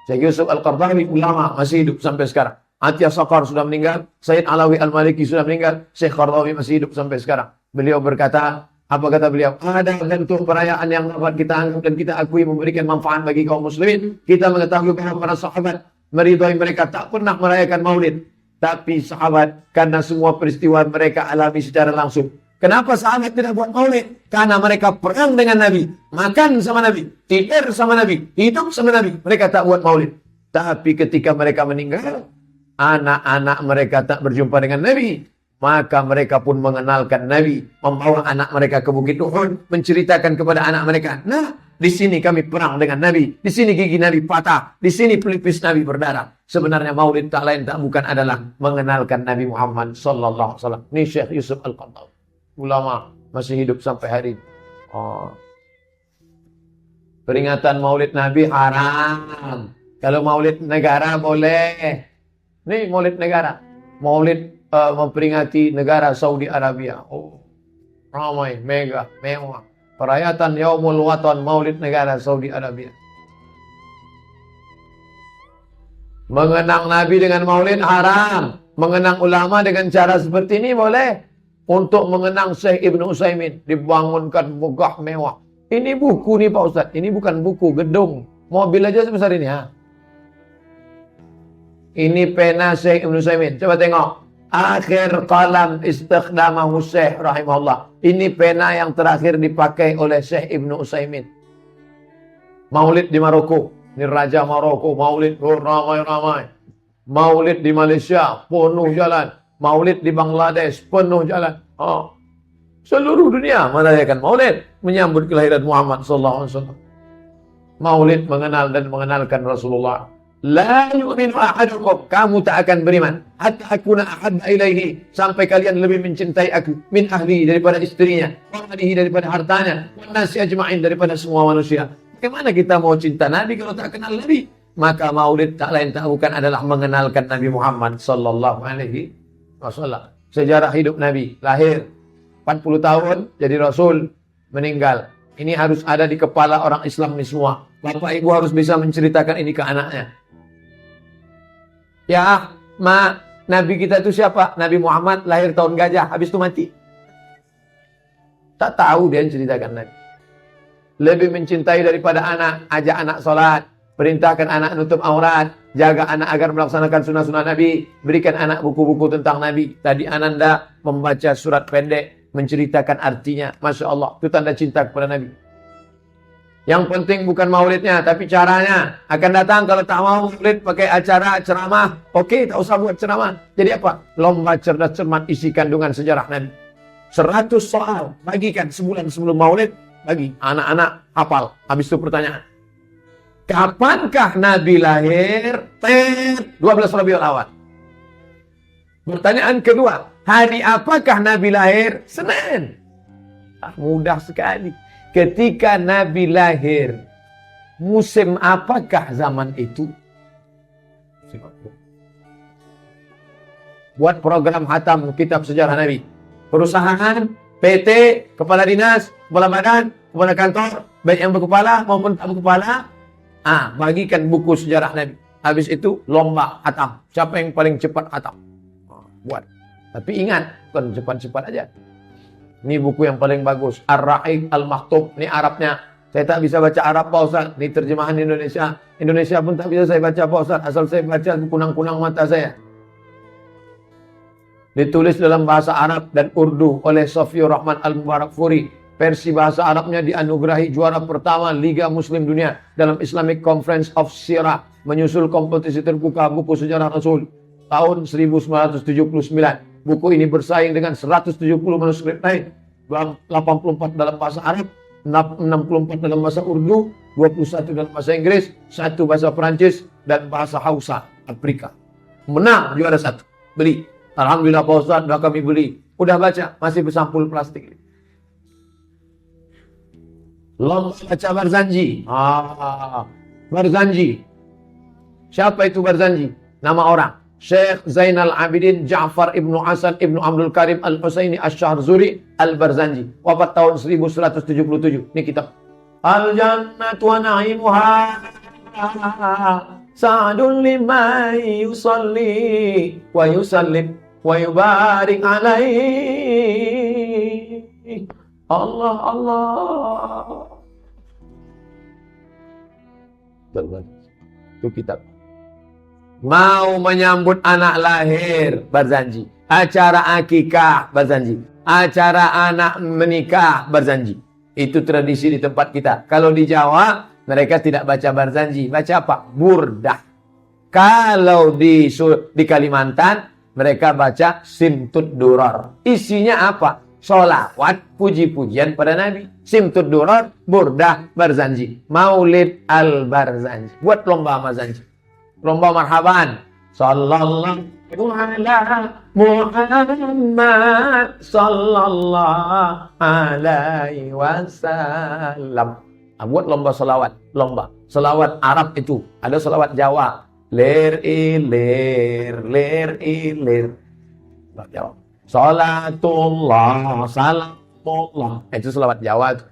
Syekh Yusuf Al-Qardawi ulama masih hidup sampai sekarang. Atiq Saqar sudah meninggal, Sayyid Alawi Al-Maliki sudah meninggal, Syekh Qardawi masih hidup sampai sekarang. Beliau berkata, apa kata beliau? Ada bentuk perayaan yang dapat kita anggap dan kita akui memberikan manfaat bagi kaum muslimin. Kita mengetahui bahwa para sahabat meridhai mereka tak pernah merayakan maulid. Tapi sahabat, karena semua peristiwa mereka alami secara langsung. Kenapa sahabat tidak buat maulid? Karena mereka perang dengan Nabi, makan sama Nabi, tidur sama Nabi, hidup sama Nabi. Mereka tak buat maulid. Tapi ketika mereka meninggal, anak-anak mereka tak berjumpa dengan Nabi. Maka mereka pun mengenalkan Nabi, membawa anak mereka ke Bukit Uhud, menceritakan kepada anak mereka, nah, di sini kami perang dengan Nabi, di sini gigi Nabi patah, di sini pelipis Nabi berdarah. Sebenarnya maulid tak lain tak bukan adalah mengenalkan Nabi Muhammad sallallahu alaihi wasallam. Ini Syekh Yusuf Al-Qardawi, ulama masih hidup sampai hari ini. Peringatan maulid Nabi haram. Kalau maulid negara boleh. Ini maulid negara. Maulid memperingati negara Saudi Arabia. Oh, ramai, mega, mewah. Perayaan Yaumul Watan, Maulid negara Saudi Arabia. Mengenang Nabi dengan maulid haram. Mengenang ulama dengan cara seperti ini boleh. Untuk mengenang Syekh Ibnu Utsaimin, dibangunkan megah mewah. Ini buku nih Pak Ustadz. Ini bukan buku, gedung. Mobil aja sebesar ini ya. Ini pena Syekh Ibnu Utsaimin. Coba tengok. Akhir qalam istikhdamahu Syekh rahimahullah. Ini pena yang terakhir dipakai oleh Syekh Ibnu Utsaimin. Maulid di Maroko. Ini Raja Maroko, Maulid ramai-ramai. Maulid di Malaysia, penuh jalan. Maulid di Bangladesh, penuh jalan. Seluruh dunia merayakan Maulid, menyambut kelahiran Muhammad SAW. Maulid mengenal dan mengenalkan Rasulullah. La yu'minu ahadukum, kamu tak akan beriman. Hatta akuna ahabba ilaihi, sampai kalian lebih mencintai aku. Min ahli, daripada istrinya. Wa ahlihi, daripada hartanya. Wa nasi ajma'in, daripada semua manusia. Bagaimana kita mau cinta Nabi kalau tak kenal Nabi? Maka maulid tak lain tak bukan adalah mengenalkan Nabi Muhammad sallallahu alaihi wasallam. Sejarah hidup Nabi, lahir 40 tahun jadi Rasul, meninggal. Ini harus ada di kepala orang Islam ini semua. Bapak Ibu harus bisa menceritakan ini ke anaknya. Ya, Nabi kita itu siapa? Nabi Muhammad lahir tahun gajah, habis itu mati. Tak tahu dia menceritakan Nabi. Lebih mencintai daripada anak, ajak anak sholat, perintahkan anak nutup aurat, jaga anak agar melaksanakan sunnah-sunnah Nabi, berikan anak buku-buku tentang Nabi. Tadi Ananda membaca surat pendek, menceritakan artinya. Masya Allah, itu tanda cinta kepada Nabi. Yang penting bukan maulidnya, tapi caranya. Akan datang kalau tak mau maulid, pakai acara ceramah. Oke, tak usah buat ceramah. Jadi apa? Lomba cerdas cermat isi kandungan sejarah Nabi. 100 soal, bagikan sebulan sebelum maulid. Bagi anak-anak hafal. Habis itu pertanyaan. Kapankah Nabi lahir? 12 Rabiul Awal. Pertanyaan kedua. Hari apakah Nabi lahir? Senin. Mudah sekali. Ketika Nabi lahir, musim apakah zaman itu? Buat program khatam kitab sejarah Nabi. Perusahaan, PT, kepala dinas, kepala badan, kepala kantor, baik yang berkepala maupun tak berkepala, bagikan buku sejarah Nabi. Habis itu lomba khatam. Siapa yang paling cepat khatam? Buat. Tapi ingat, bukan cepat-cepat aja. Ini buku yang paling bagus. Ar-Rahiq Al-Makhtub. Ini Arabnya. Saya tak bisa baca Arab Pak Ustaz. Ini terjemahan Indonesia. Indonesia pun tak bisa saya baca Pak Ustaz. Asal saya baca kunang-kunang mata saya. Ditulis dalam bahasa Arab dan Urdu oleh Safiur Rahman Al-Mubarakfuri. Versi bahasa Arabnya dianugerahi juara pertama Liga Muslim Dunia dalam Islamic Conference of Sirah, menyusul kompetisi terbuka buku sejarah Rasul tahun 1979. Buku ini bersaing dengan 170 manuskrip lain, 84 dalam bahasa Arab, 64 dalam bahasa Urdu, 21 dalam bahasa Inggris, 1 bahasa Perancis, dan bahasa Hausa Afrika. Menang juara 1. Beli. Alhamdulillah Pak Ustaz, sudah kami beli. Udah baca, masih bersampul plastik. Lomba baca Barzanji. Barzanji. Siapa itu Barzanji? Nama orang. Syekh Zainal Abidin Ja'far Ibnu Hasan Ibnu Abdul Karim Al-Husaini Asy-Syahrzuri Al-Barzanji. Wafat tahun 1177. Ini kitab. Al-Jannatu wa na'imuha sa'dun liman yusalli wa yusallim wa yubarik alaihi. Allah Allah. Itu kitab. Mau menyambut anak lahir, Barzanji. Acara akikah, Barzanji. Acara anak menikah, Barzanji. Itu tradisi di tempat kita. Kalau di Jawa, mereka tidak baca Barzanji. Baca apa? Burdah. Kalau di Kalimantan, mereka baca Simtud Durar. Isinya apa? Sholawat, puji-pujian pada Nabi. Simtud Durar, Burdah, Barzanji. Maulid Al-Barzanji. Buat lomba Barzanji. Lomba marhaban. Sallallahu ala Muhammad sallallahu alaihi wasallam. Buat lomba selawat. Lomba. Selawat Arab itu. Ada selawat Jawa. Ler ilir, ler ilir. Jawa. Salatullah, salamullah. Itu selawat Jawa itu.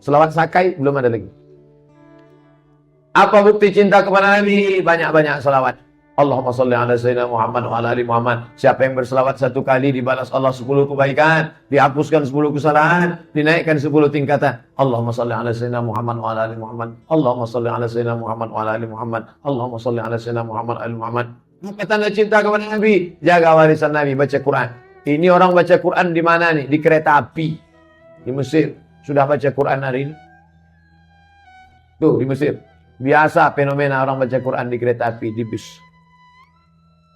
Selawat sakai belum ada lagi. Apa bukti cinta kepada Nabi? Banyak-banyak selawat. Allahumma salli ala sayyidina Muhammad wa ala ali Muhammad. Siapa yang berselawat 1 kali dibalas Allah 10 kebaikan, dihapuskan 10 kesalahan, dinaikkan 10 tingkatan. Allahumma salli ala sayyidina Muhammad wa ala ali Muhammad. Allahumma salli ala sayyidina Muhammad wa ala ali Muhammad. Allahumma salli ala sayyidina Muhammad wa ala ali Muhammad. Apa tanda cinta kepada Nabi? Jaga warisan Nabi, baca Quran. Ini orang baca Quran di mana nih? Di kereta api. Di Mesir. Sudah baca Quran hari ini? Tuh, di Mesir. Biasa fenomena orang baca Quran di kereta api, di bus.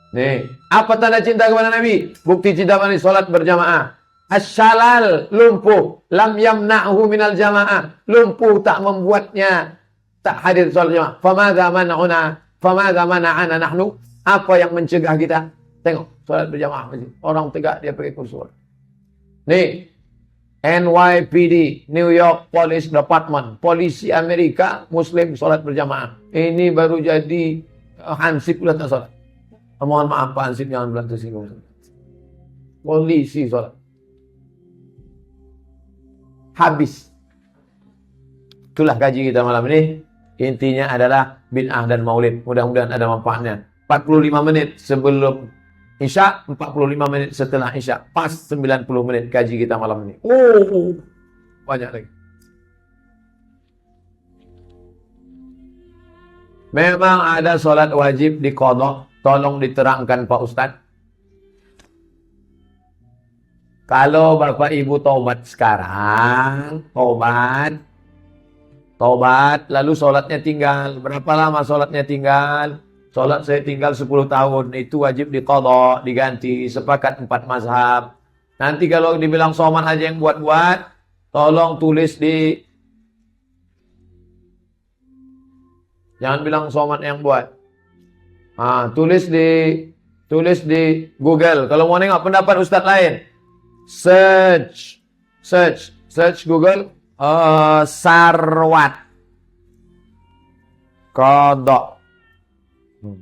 Nih, apa tanda cinta kepada Nabi? Bukti cinta kepada Nabi, salat berjamaah. Asyalal, lumpuh, lam yamna'hu minal jamaah. Lumpuh tak membuatnya tak hadir salat jamaah. Famadza mana'ana nahnu? Apa yang mencegah kita? Tengok, salat berjamaah masjid. Orang tegak dia pakai kursi. Nih, NYPD, New York Police Department, polisi Amerika Muslim salat berjamaah. Ini baru jadi hansip pula tak salat. Mohon maaf Pak Hansip, jangan bilang tersinggung. Polisi sholat. Habis. Itulah kaji kita malam ini. Intinya adalah bid'ah dan maulid. Mudah-mudahan ada manfaatnya. 45 menit sebelum Isya, 45 menit setelah Isya. Pas 90 menit kaji kita malam ini. Banyak lagi. Memang ada sholat wajib di qadha. Tolong diterangkan Pak Ustadz. Kalau Bapak Ibu taubat sekarang, taubat, lalu sholatnya tinggal. Berapa lama sholatnya tinggal? Sholat saya tinggal 10 tahun. Itu wajib diqadha, diganti. Sepakat 4 mazhab. Nanti kalau dibilang soman aja yang buat-buat, tolong tulis di... Jangan bilang soman yang buat. Tulis di Google. Kalau mau nengok pendapat Ustadz lain, search Google Sarwat Qadha.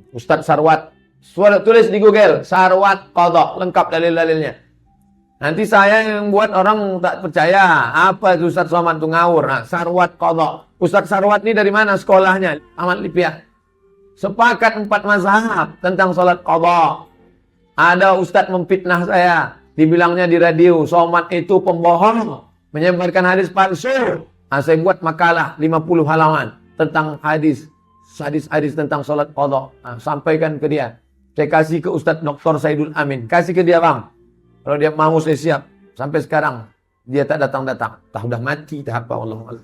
Ustadz Sarwat. Tulis di Google Sarwat Qadha, lengkap dalil-dalilnya. Nanti saya yang buat orang tak percaya. Apa itu Ustadz Somad itu ngawur? Sarwat Qadha. Ustadz Sarwat ini dari mana sekolahnya? Ahmad Lipia. Sepakat 4 mazhab tentang salat qadha. Ada ustadz memfitnah saya. Dibilangnya di radio, Somad itu pembohong. Menyebarkan hadis palsu. Saya buat makalah 50 halaman tentang hadis tentang salat qadha. Sampaikan ke dia. Saya kasih ke Ustadz Dr. Saidul Amin. Kasih ke dia bang. Kalau dia mau saya siap. Sampai sekarang dia tak datang-datang. Tak udah mati, tak apa Allah.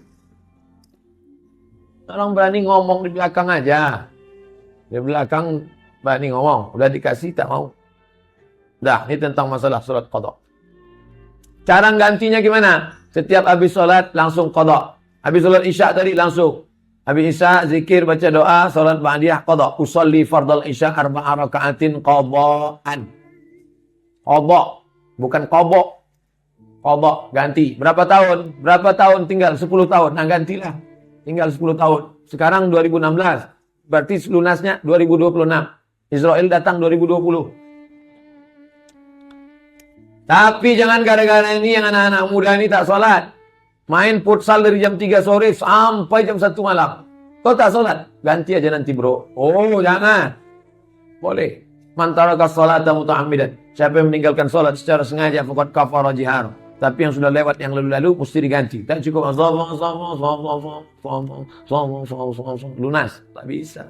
Orang berani ngomong di belakang aja. Di belakang berani ngomong. Udah dikasih tak mau. Dah, ini tentang masalah salat qadha. Cara gantinya gimana? Setiap habis salat langsung qadha. Habis salat Isya tadi langsung. Habis Isya zikir baca doa, salat ba'diyah qadha. Usolli fardal Isya 4 raka'atin qadha'an. Qadha, bukan qadha. Qadha ganti. Berapa tahun? Berapa tahun tinggal? 10 tahun. Nah gantilah. Tinggal 10 tahun. Sekarang 2016. Berarti lunasnya 2026. Israel datang 2020. Tapi jangan gara-gara ini yang anak-anak muda ini tak sholat. Main futsal dari jam 3 sore sampai jam 1 malam. Kau tak sholat? Ganti aja nanti bro. Oh jangan. Boleh. Man taraka sholata muta'ammidan. Siapa yang meninggalkan sholat secara sengaja faqad kafara jihar. Tapi yang sudah lewat yang lalu-lalu mesti diganti. Tak cukup lunas. Tak bisa.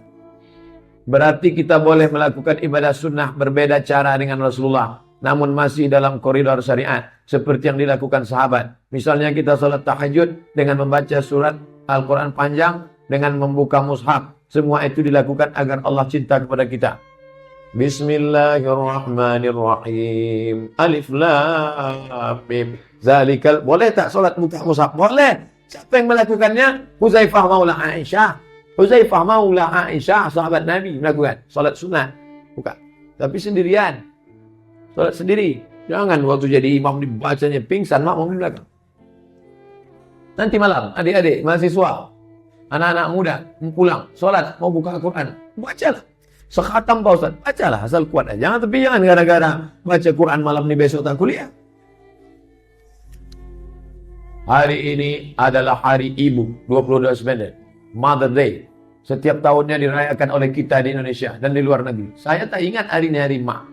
Berarti kita boleh melakukan ibadah sunnah berbeda cara dengan Rasulullah. Namun masih dalam koridor syariat. Seperti yang dilakukan sahabat. Misalnya kita sholat tahajud dengan membaca surat Al-Quran panjang. Dengan membuka mushaf. Semua itu dilakukan agar Allah cinta kepada kita. Bismillahirrahmanirrahim. Alif lam mim. Zalikal. Boleh tak solat mushaf? Boleh. Siapa yang melakukannya? Huzaifah maula Aisyah. Huzaifah maula Aisyah, sahabat Nabi melakukan solat sunat. Bukan. Tapi sendirian. Solat sendiri. Jangan waktu jadi imam dibacanya pingsan, makmum di belakang. Nanti malam, adik-adik, mahasiswa, anak-anak muda pulang, solat, mau buka Al-Quran, bacalah. Sekhatam Pak Ustaz, bacalah asal kuat aja. Tapi jangan gara-gara baca Quran malam ni besok tak kuliah. Hari ini adalah hari ibu, 22 September, Mother Day. Setiap tahunnya dirayakan oleh kita di Indonesia dan di luar negeri. Saya tak ingat hari ini hari mak.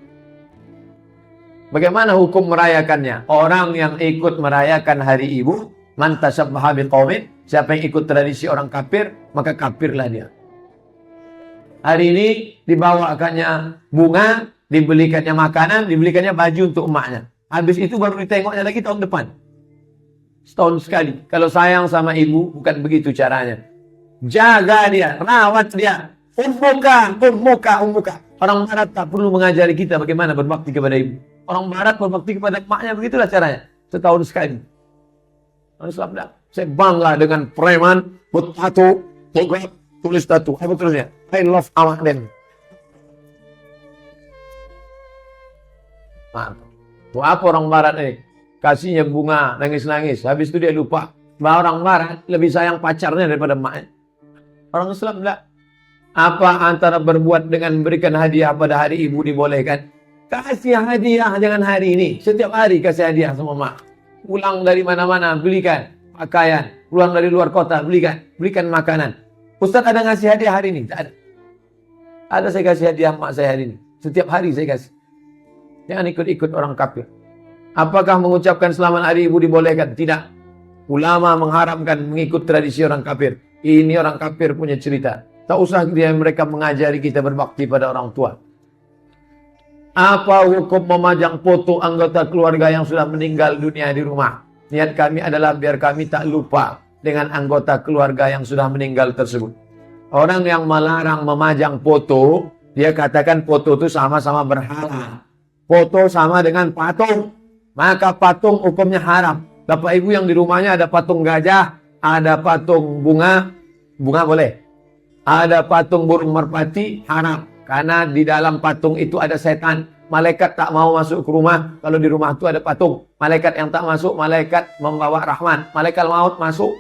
Bagaimana hukum merayakannya? Orang yang ikut merayakan hari ibu, man tashabbaha biqaumin, siapa yang ikut tradisi orang kafir, maka kafirlah dia. Hari ini dibawakannya bunga, dibelikannya makanan, dibelikannya baju untuk emaknya. Habis itu baru ditengoknya lagi tahun depan. Setahun sekali. Kalau sayang sama ibu, bukan begitu caranya. Jaga dia, rawat dia. Ummuka. Orang barat tak perlu mengajari kita bagaimana berbakti kepada ibu. Orang barat berbakti kepada emaknya, begitulah caranya. Setahun sekali. Saya bangga dengan preman, bertato, tulis tato. Apa terusnya? I love Ahmad. Mantap. Tuh apa orang barat ini? Kasihnya bunga, nangis-nangis. Habis itu dia lupa bahwa orang barat lebih sayang pacarnya daripada emaknya. Orang Islam enggak. Apa antara berbuat dengan memberikan hadiah pada hari ibu dibolehkan? Kasih hadiah jangan hari ini. Setiap hari kasih hadiah sama mak. Pulang dari mana-mana, belikan pakaian. Pulang dari luar kota, belikan makanan. Ustaz ada ngasih hadiah hari ini? Tak ada. Ada saya kasih hadiah mak saya hari ini. Setiap hari saya kasih. Jangan ikut-ikut orang kafir. Apakah mengucapkan selamat hari ibu dibolehkan? Tidak. Ulama mengharamkan mengikut tradisi orang kafir. Ini orang kafir punya cerita. Tak usah mereka mengajari kita berbakti pada orang tua. Apa hukum memajang foto anggota keluarga yang sudah meninggal dunia di rumah? Niat kami adalah biar kami tak lupa dengan anggota keluarga yang sudah meninggal tersebut. Orang yang melarang memajang foto, dia katakan foto itu sama-sama berhala. Foto sama dengan patung. Maka patung hukumnya haram. Bapak ibu yang di rumahnya ada patung gajah, ada patung bunga boleh. Ada patung burung merpati, haram. Karena di dalam patung itu ada setan. Malaikat tak mau masuk ke rumah. Kalau di rumah itu ada patung. Malaikat yang tak masuk, malaikat membawa rahman. Malaikat maut masuk.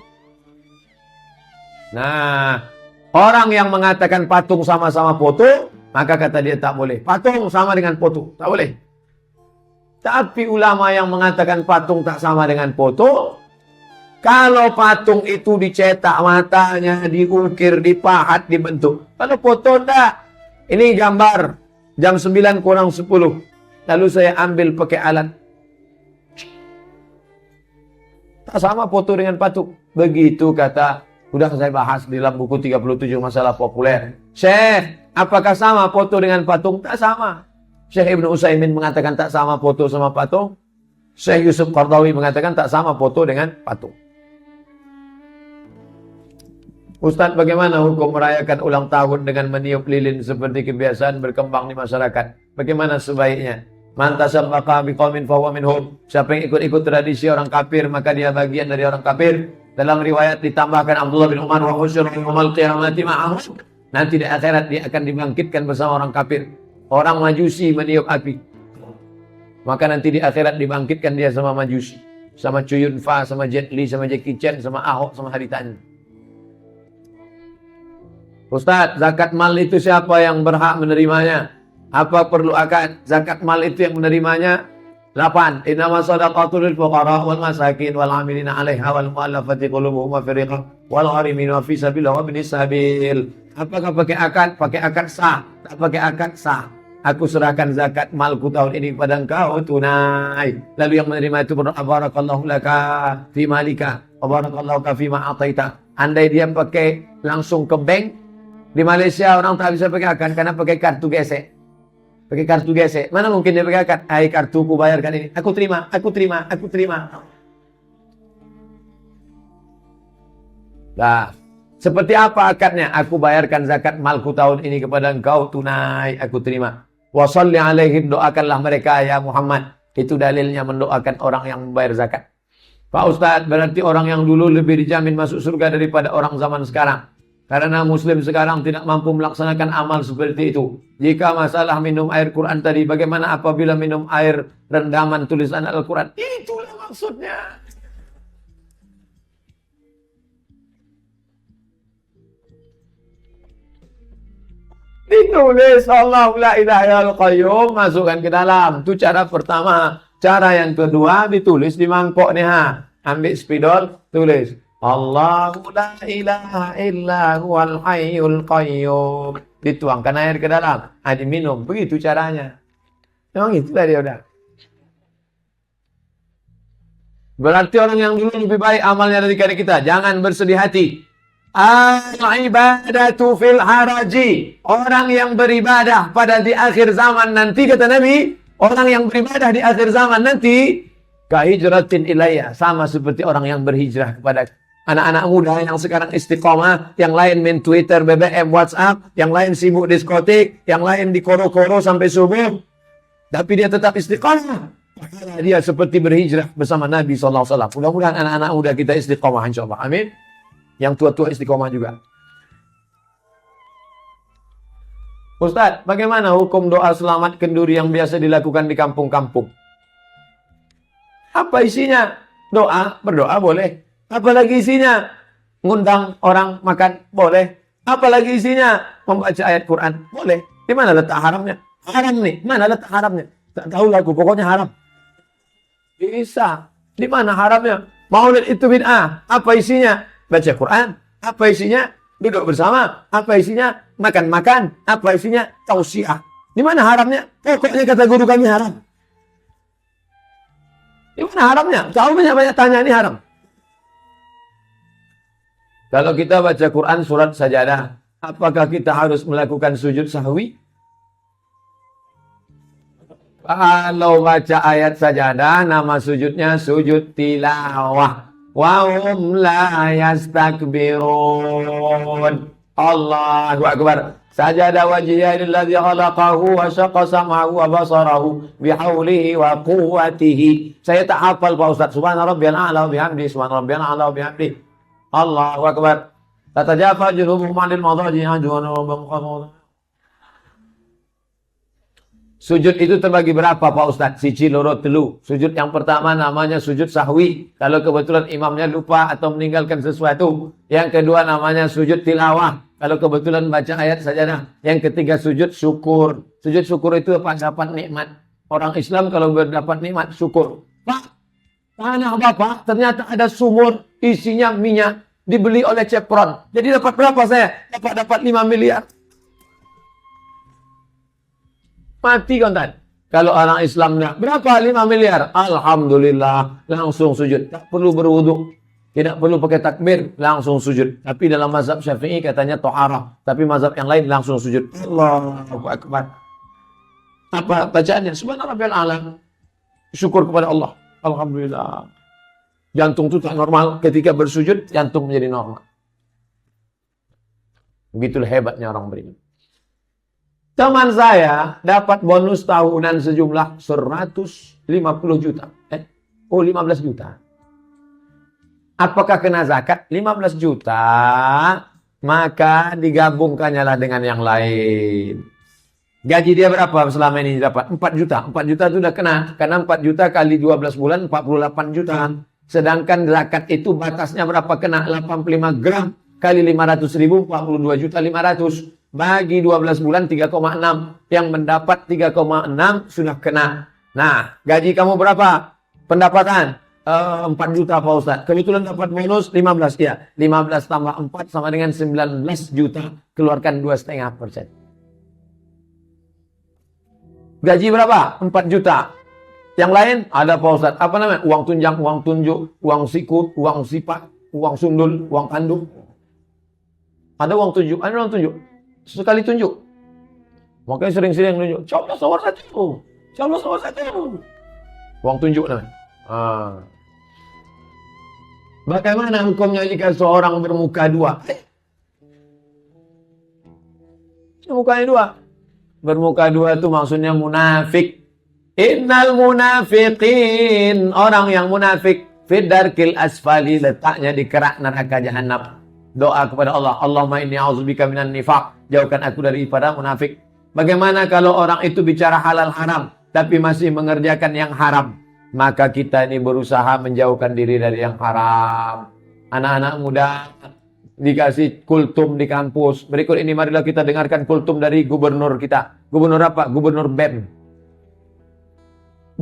Nah, orang yang mengatakan patung sama-sama foto, maka kata dia tak boleh. Patung sama dengan foto, tak boleh. Tapi ulama yang mengatakan patung tak sama dengan foto, kalau patung itu dicetak matanya, diukir, dipahat, dibentuk. Kalau foto enggak. Ini gambar jam 9 kurang 10. Lalu saya ambil pakai alat. Tak sama foto dengan patung. Begitu kata, sudah saya bahas di dalam buku 37 masalah populer. Syekh, apakah sama foto dengan patung? Tak sama. Syekh Ibn Utsaimin mengatakan tak sama foto sama patung. Syekh Yusuf Qardawi mengatakan tak sama foto dengan patung. Ustaz, bagaimana hukum merayakan ulang tahun dengan meniup lilin seperti kebiasaan berkembang di masyarakat? Bagaimana sebaiknya? Man tasabbaqa biqaumin fahuwa minhum. Siapa yang ikut-ikut tradisi orang kafir, maka dia bagian dari orang kafir. Dalam riwayat ditambahkan Abdullah bin Umar wa husyira yaumal qiyamati ma'ahum. Nanti di akhirat dia akan dibangkitkan bersama orang kafir. Orang Majusi meniup api. Maka nanti di akhirat dibangkitkan dia sama Majusi. Sama Chow Yun Fat, sama Jet Li, sama Jackie Chan, sama Ahok, sama Haritanu. Ustaz, zakat mal itu siapa yang berhak menerimanya? Apa perlu akad? Zakat mal itu yang menerimanya 8. Innama shadaqatul lil fuqara wal masakin wal 'amilina 'alaiha wal mu'allafati qulubuhum wa fi riqab wal gharimin wa fi sabilillah wa binis sabil. Apakah pakai akad? Pakai akad sah. Tak pakai akad sah. Aku serahkan zakat malku tahun ini kepada engkau tunai. Lalu yang menerima itu berdoa, barakallahu laka fi malika wa barakallahu ka fi ma ataita. Andai dia pakai langsung ke bank di Malaysia, orang tak bisa pakai akad karena pakai kartu gesek. Pakai kartu gesek. Mana mungkin dia pakai akad? Hai, kartuku bayarkan ini. Aku terima. Nah, seperti apa akadnya? Aku bayarkan zakat malku tahun ini kepada engkau tunai, aku terima. Wa shalli alaihim, doakanlah mereka ya Muhammad. Itu dalilnya mendoakan orang yang membayar zakat. Pak Ustadz, berarti orang yang dulu lebih dijamin masuk surga daripada orang zaman sekarang. Karena muslim sekarang tidak mampu melaksanakan amal seperti itu. Jika masalah minum air Quran tadi, bagaimana apabila minum air rendaman tulisan Al-Quran? Itulah maksudnya. Ditulis Allah la ilaha illallah qayyum, masukkan ke dalam. Itu cara pertama. Cara yang kedua ditulis di mangkok nih ha. Ambil spidol, tulis. Allahu la ilaha illa huwal hayyul qayyum. Dituangkan air ke dalam. Diminum. Begitu caranya. Memang itulah dia udah. Berarti orang yang dulu lebih baik amalnya daripada kita. Jangan bersedih hati. Al-ibadatu fil haraji. Orang yang beribadah pada di akhir zaman nanti, kata Nabi, orang yang beribadah di akhir zaman nanti, kahijratin ilayya, sama seperti orang yang berhijrah kepada anak-anak muda yang sekarang istiqomah, yang lain main Twitter, BBM, WhatsApp, yang lain sibuk diskotik, yang lain di koro-koro sampai subuh, tapi dia tetap istiqomah. Dia seperti berhijrah bersama Nabi SAW. Mudah-mudahan anak-anak muda kita istiqomah, insyaAllah. Amin. Yang tua-tua istiqomah juga. Ustaz, bagaimana hukum doa selamat kenduri yang biasa dilakukan di kampung-kampung? Apa isinya? Doa, berdoa boleh. Apalagi isinya? Ngundang orang makan, boleh. Apalagi isinya? Membaca ayat Quran, boleh. Di mana letak haramnya? Haram nih, mana letak haramnya? Tak tahu aku, pokoknya haram. Bisa. Di mana haramnya? Maulid itu bid'ah. Apa isinya? Baca Quran. Apa isinya? Duduk bersama. Apa isinya? Makan-makan. Apa isinya? Tausiah. Di mana haramnya? Pokoknya kata guru kami haram. Di mana haramnya? Tahu banyak tanya ini haram. Kalau kita baca Quran surat sajadah, apakah kita harus melakukan sujud sahwi? Kalau baca ayat sajadah, nama sujudnya sujud tilawah. Wa hum la yastakbirun. Allahu akbar. Sajada wajhiya lilladzi khalaqahu wa syaqqa sam'ahu wa basarahu bihaulihi wa quwwatihi. Saya tak hafal Pak Ustaz. Subhana rabbiyal a'la wa bihamdihi. Subhana rabbiyal a'la wa bihamdihi. Allahu akbar. Tatajafa junubuhum 'anil madaji'i yad'una. Sujud itu terbagi berapa Pak Ustaz? Siji, loro, telu. Sujud yang pertama namanya sujud sahwi. Kalau kebetulan imamnya lupa atau meninggalkan sesuatu. Yang kedua namanya sujud tilawah. Kalau kebetulan baca ayat sajadah. Yang ketiga sujud syukur. Sujud syukur itu apa? Dapat nikmat. Orang Islam kalau berdapat nikmat syukur. Pak, tanah Bapak ternyata ada sumur isinya minyak. Dibeli oleh Chevron. Jadi dapat berapa saya? Dapat 5 miliar. Mati kontan. Kalau orang Islamnya berapa? 5 miliar. Alhamdulillah. Langsung sujud. Tak perlu berwudu. Tidak perlu pakai takbir. Langsung sujud. Tapi dalam mazhab Syafi'i katanya toharah. Tapi mazhab yang lain langsung sujud. Allahu akbar. Apa bacaannya? Subhanallah rabbil a'la. Syukur kepada Allah. Alhamdulillah. Jantung itu tak normal. Ketika bersujud, jantung menjadi normal. Begitulah hebatnya orang beriman. Teman saya dapat bonus tahunan sejumlah 150 juta. 15 juta. Apakah kena zakat? 15 juta. Maka digabungkannya lah dengan yang lain. Gaji dia berapa selama ini dapat? 4 juta. 4 juta itu sudah kena. Karena 4 juta kali 12 bulan 48 juta. Sedangkan zakat itu batasnya berapa kena? 85 gram kali 500 ribu 42 juta 500. Bagi 12 bulan 3,6. Yang mendapat 3,6 sudah kena. Nah, gaji kamu berapa? Pendapatan 4 juta Pak Ustaz. Kebetulan dapat bonus 15 ya. 15 tambah 4 sama dengan 19 juta. Keluarkan 2,5%. Gaji berapa? 4 juta. Yang lain ada Pak Ustaz. Apa namanya? Uang tunjang, uang tunjuk, uang sikut, uang sipak, uang sundul, uang kandung. Ada uang tunjuk, ada uang tunjuk. Sekali tunjuk. Makanya sering-sering tunjuk. Coblos nomor 1. Coblos nomor 1. Uang tunjuk namanya. Bagaimana hukumnya jika seorang bermuka dua? Mukanya dua. Bermuka dua itu maksudnya munafik. Innal munafiqin. Orang yang munafik. Fidarkil asfali. Letaknya di kerak neraka jahanam. Doa kepada Allah. Allahumma inni a'udzubika minan nifaq. Jauhkan aku daripada munafik. Bagaimana kalau orang itu bicara halal haram. Tapi masih mengerjakan yang haram. Maka kita ini berusaha menjauhkan diri dari yang haram. Anak-anak muda dikasih kultum di kampus. Berikut ini marilah kita dengarkan kultum dari gubernur kita. Gubernur apa? Gubernur BEM.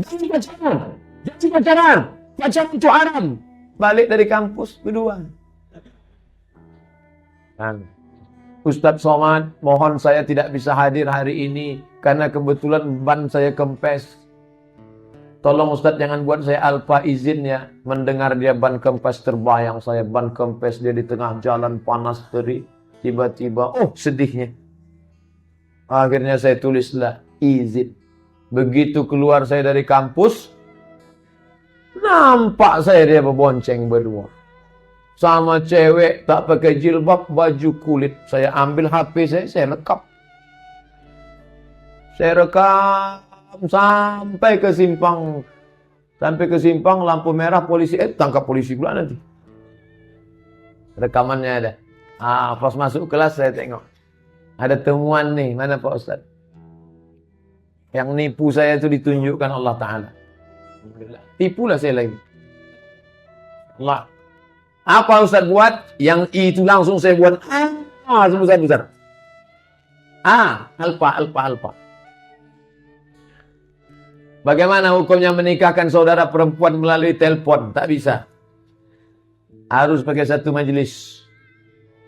Jangan pacaran. Jangan pacaran. Pacaran itu haram. balik dari kampus berdua. Ustadz Somad, mohon saya tidak bisa hadir hari ini karena kebetulan ban saya kempes. Tolong Ustadz jangan buat saya alpa, izin ya. Mendengar dia ban kempes, terbayang saya ban kempes, dia di tengah jalan panas terik. Tiba-tiba, oh sedihnya. Akhirnya saya tulislah izin. Begitu keluar saya dari kampus, nampak saya dia berbonceng berdua. Sama cewek tak pakai jilbab, baju kulit. Saya ambil HP saya rekam. Saya rekam sampai ke simpang. Sampai ke simpang, lampu merah, polisi. Tangkap polisi pula nanti. Rekamannya ada. Pas masuk kelas saya tengok. Ada temuan nih, mana Pak Ustaz? Yang nipu saya itu ditunjukkan Allah Ta'ala. Tipulah saya lagi. Allah. Apa Ustaz buat? Yang itu langsung saya buat. Sebesar-besar. Alpa. Bagaimana hukumnya menikahkan saudara perempuan melalui telepon? Tak bisa. Harus pakai satu majelis.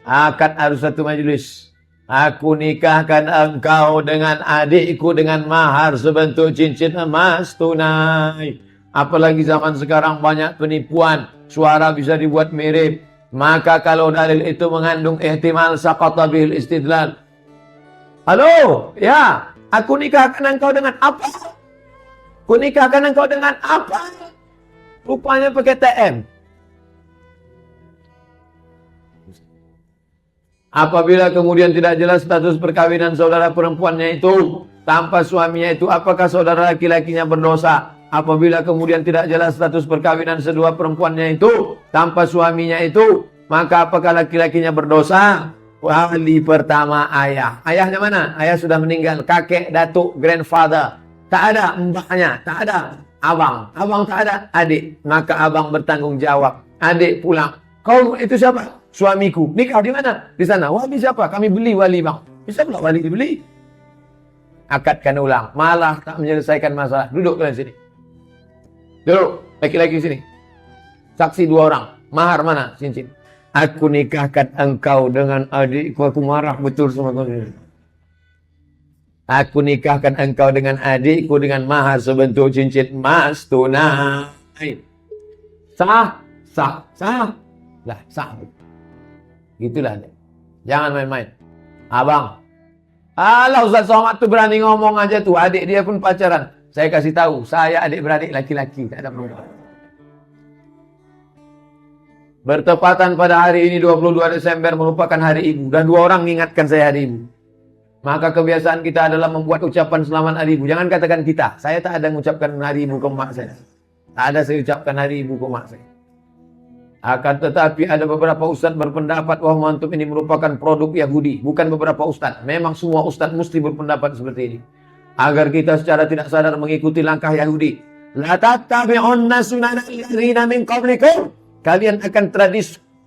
Akad harus satu majelis. Aku nikahkan engkau dengan adikku dengan mahar sebentuk cincin emas tunai. Apalagi zaman sekarang banyak penipuan. Suara bisa dibuat mirip. Maka kalau dalil itu mengandung ihtimal saqata bil istidlal. Halo, ya, aku nikahkan engkau dengan apa? Aku nikahkan engkau dengan apa? Rupanya pakai TM. Apabila kemudian tidak jelas status perkawinan saudara perempuannya itu tanpa suaminya itu, apakah saudara laki-lakinya berdosa? Apabila kemudian tidak jelas status perkawinan kedua perempuannya itu tanpa suaminya itu, maka apakah laki-lakinya berdosa? Wali pertama ayah. Ayahnya mana? Ayah sudah meninggal. Kakek, datuk, grandfather. Tak ada mbaknya, tak ada abang. Abang tak ada, adik. Maka abang bertanggung jawab. Adik pulang. Kau itu siapa? Suamiku. Nikah di mana? Di sana. Wali siapa? Kami beli wali bang. Bisa pula wali dibeli. Akadkan ulang. Malah tak menyelesaikan masalah. Duduk kalian sini. Duduk. Laki-laki sini. Saksi 2 orang. Mahar mana? Cincin. Aku nikahkan engkau dengan adikku. Aku marah betul sama kau. Aku nikahkan engkau dengan adikku dengan mahar sebentuk cincin emas tunai. Sah. Lah, sah. Gitulah. Jangan main-main. Abang. Alah Ustaz Somad tuh berani ngomong aja tuh. Adik dia pun pacaran. Saya kasih tahu. Saya adik-beradik laki-laki. Tak ada perempuan. Bertepatan pada hari ini 22 Desember merupakan hari ibu. Dan 2 orang mengingatkan saya hari ibu. Maka kebiasaan kita adalah membuat ucapan selamat hari ibu. Jangan katakan kita. Saya tak ada mengucapkan hari ibu ke mak saya. Tak ada saya ucapkan hari ibu ke mak saya. Akan tetapi ada beberapa ustaz berpendapat bahwa antum ini merupakan produk Yahudi. Bukan beberapa ustaz. Memang semua ustaz mesti berpendapat seperti ini. Agar kita secara tidak sadar mengikuti langkah Yahudi. La tattabi'unna sunana alladziina min qablikum. Kalian akan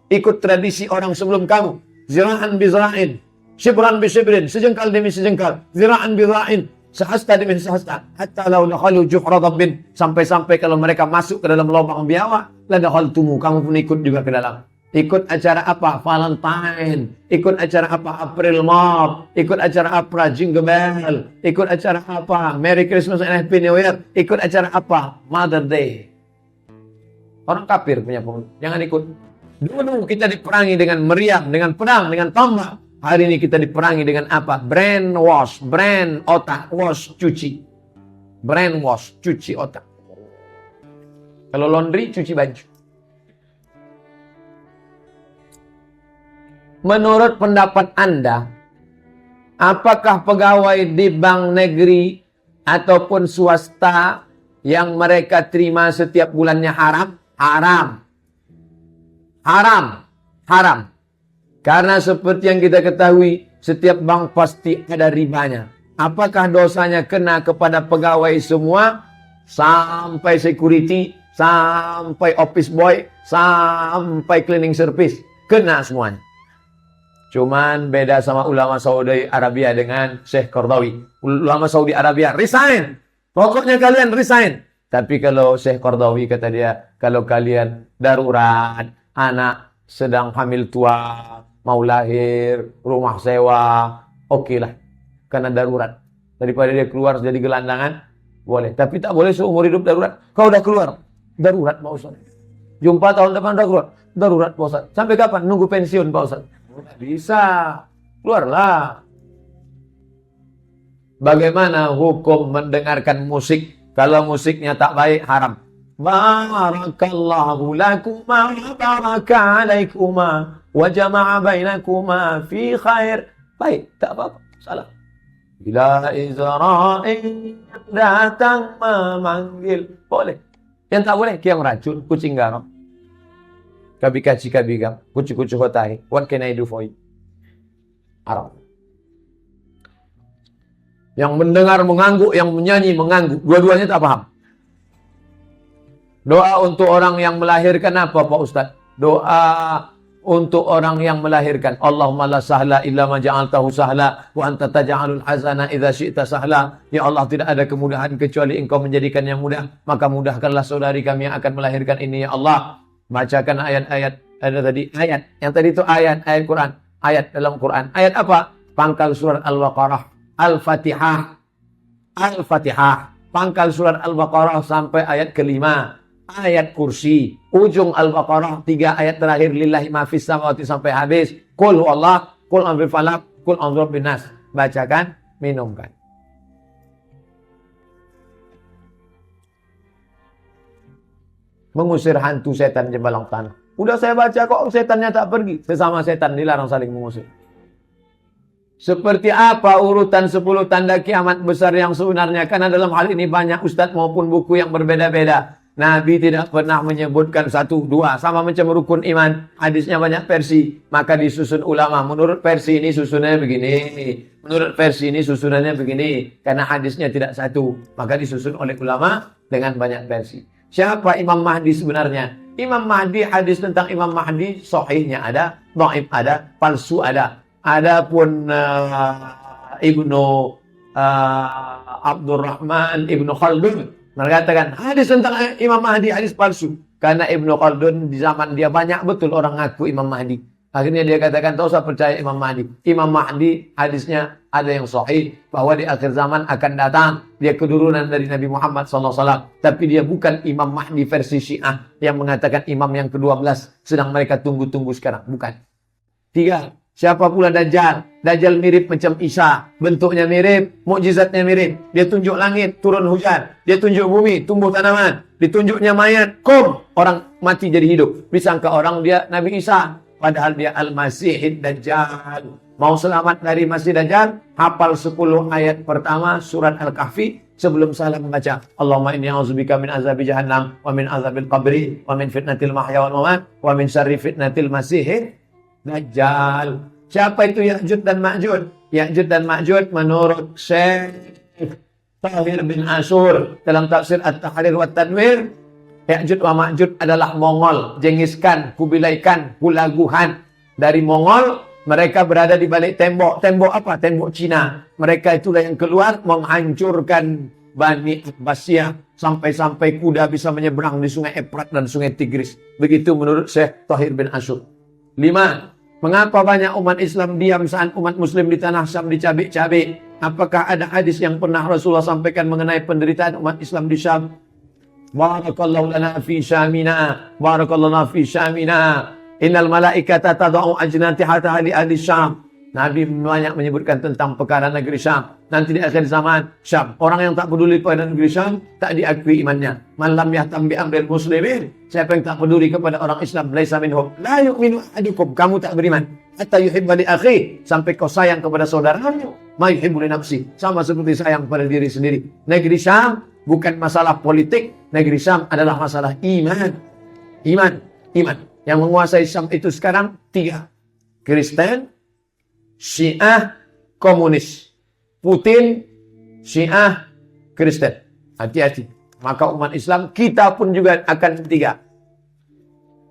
ikut tradisi orang sebelum kamu. Zira'an bi zira'in. Shibran bi shibrin. Sejengkal demi sejengkal. Zira'an bi zira'in. Sehasta demi sehasta. Hatta law dakhalu juhra dhabbin. Sampai-sampai kalau mereka masuk ke dalam lubang biawak, la dakhaltumu, kamu pun ikut juga ke dalam. Ikut acara apa? Valentine. Ikut acara apa? April Mop. Ikut acara apa? Jingle Bell. Ikut acara apa? Merry Christmas and Happy New Year. Ikut acara apa? Mother Day. Orang kafir punya pun. Jangan ikut. Dulu kita diperangi dengan meriam, dengan pedang, dengan tombak. Hari ini kita diperangi dengan apa? Brainwash, brain otak, wash, cuci. Brainwash, cuci otak. Kalau laundry, cuci baju. Menurut pendapat Anda, apakah pegawai di bank negeri ataupun swasta yang mereka terima setiap bulannya haram? Haram. Haram. Haram. Karena seperti yang kita ketahui, setiap bank pasti ada ribanya. Apakah dosanya kena kepada pegawai semua? Sampai security, sampai office boy, sampai cleaning service. Kena semuanya. Cuman beda sama ulama Saudi Arabia dengan Syekh Qardawi. Ulama Saudi Arabia, resign. Pokoknya kalian resign. Tapi kalau Syekh Qardawi kata dia, kalau kalian darurat, anak sedang hamil tua, mau lahir, rumah sewa, oke lah. Karena darurat. Daripada dia keluar jadi gelandangan, boleh. Tapi tak boleh seumur hidup darurat. Kau udah keluar, darurat Pak Ustaz. Jumpa tahun depan udah keluar, darurat Pak Ustaz. Sampai kapan? Nunggu pensiun Pak Ustaz. Bisa, keluarlah. Bagaimana hukum mendengarkan musik? Kalau musiknya tak baik, haram. Barakallahu lakuma wa baraka alaikuma wa jama'a bainakuma fi khair. Baik, tak apa-apa, salah. Bila Israel datang memanggil, boleh. Yang tak boleh, kiam racun, kucing garong. Kabikaci kabigam, kucu-kucu hotahi. What can I do for you? Haram. Yang mendengar mengangguk, yang menyanyi mengangguk. Dua-duanya tak paham. Doa untuk orang yang melahirkan apa Pak Ustaz? Doa untuk orang yang melahirkan. Allahumma la sahla illa ma ja'altahu sahla wa anta taj'alul hazana idza syi'ta sahla. Ya Allah, tidak ada kemudahan kecuali Engkau menjadikan yang mudah. Maka mudahkanlah saudari kami yang akan melahirkan ini ya Allah. Bacakan ayat-ayat. Ada tadi ayat. Yang tadi itu ayat Quran. Ayat dalam Quran. Ayat apa? Pangkal surat Al-Baqarah. Al-Fatihah. Al-Fatihah. Pangkal surat Al-Baqarah sampai ayat kelima. Ayat kursi. Ujung Al-Baqarah 3 ayat terakhir. Lillahi ma fis samawati sampai habis. Qul huwallah, qul a'udzu falaq, qul a'udzu binnas. Bacakan, minumkan. Mengusir hantu setan jembalang tanah. Udah saya baca kok setannya tak pergi. Sesama setan dilarang saling mengusir. Seperti apa urutan 10 tanda kiamat besar yang sebenarnya? Karena dalam hal ini banyak ustadz maupun buku yang berbeda-beda. Nabi tidak pernah menyebutkan 1, 2. Sama macam rukun iman. Hadisnya banyak versi. Maka disusun ulama. Menurut versi ini susunannya begini. Menurut versi ini susunannya begini. Karena hadisnya tidak satu. Maka disusun oleh ulama dengan banyak versi. Siapa Imam Mahdi sebenarnya? Imam Mahdi, hadis tentang Imam Mahdi, sahihnya ada, dhaif ada, palsu ada. Adapun Ibnu Abdurrahman Ibnu Khaldun mengatakan hadis tentang Imam Mahdi hadis palsu. Karena Ibnu Khaldun di zaman dia banyak betul orang ngaku Imam Mahdi. Akhirnya dia katakan tak usah percaya Imam Mahdi. Imam Mahdi hadisnya ada yang sahih bahwa di akhir zaman akan datang. Dia keturunan dari Nabi Muhammad SAW. Tapi dia bukan Imam Mahdi versi Syiah yang mengatakan imam yang ke-12 sedang mereka tunggu-tunggu sekarang. Bukan. 3. Siapa pula Dajjal? Dajjal mirip macam Isa. Bentuknya mirip, mukjizatnya mirip. Dia tunjuk langit, turun hujan. Dia tunjuk bumi, tumbuh tanaman. Ditunjuknya mayat, orang mati jadi hidup. Disangka orang dia Nabi Isa. Padahal dia Al-Masih Dajjal. Mau selamat dari Masih Dajjal? Hafal 10 ayat pertama surat Al-Kahfi. Sebelum salam membaca. Allahumma inni a'udzubika min azabi jahannam. Wa min azabil qabri. Wa min fitnatil mahya wal mamat. Wa min syarri fitnatil Masih Dajjal. Siapa itu Ya'juj dan Ma'juj? Ya'juj dan Ma'juj menurut Syekh Tahir bin Ashur dalam tafsir At-Tahrir wa Tanwir, Ya'juj wa Ma'juj adalah Mongol, Genghis Khan, Kubilai Khan, Hulaguhan. Dari Mongol, mereka berada di balik tembok. Tembok apa? Tembok Cina. Mereka itulah yang keluar menghancurkan Bani Abbasiyah sampai-sampai kuda bisa menyeberang di Sungai Efrat dan Sungai Tigris. Begitu menurut Syekh Tahir bin Ashur. 5. Mengapa banyak umat Islam diam saat umat Muslim di tanah Syam dicabik-cabik? Apakah ada hadis yang pernah Rasulullah sampaikan mengenai penderitaan umat Islam di Syam? Barakallahu lana fi Syamina, barakallahu lana fi Syamina. Innal malaikata tad'u ajnatihataha li ahli Syam. Nabi banyak menyebutkan tentang perkara negeri Syam. Nanti di akhir zaman, Syam. Orang yang tak peduli pada negeri Syam, tak diakui imannya. Man lam yahtam bi amril muslimin. Siapa yang tak peduli kepada orang Islam, laisa minhum. La yu'minu ahadukum. Kamu tak beriman. Hatta yuhibba li akhi. Sampai kau sayang kepada saudaramu. Ma yuhibbu li nafsi. Sama seperti sayang pada diri sendiri. Negeri Syam bukan masalah politik. Negeri Syam adalah masalah iman. Iman. Yang menguasai Syam itu sekarang 3. Kristen, Syiah, komunis. Putin, Syiah, Kristen. Hati-hati. Maka umat Islam, kita pun juga akan 3.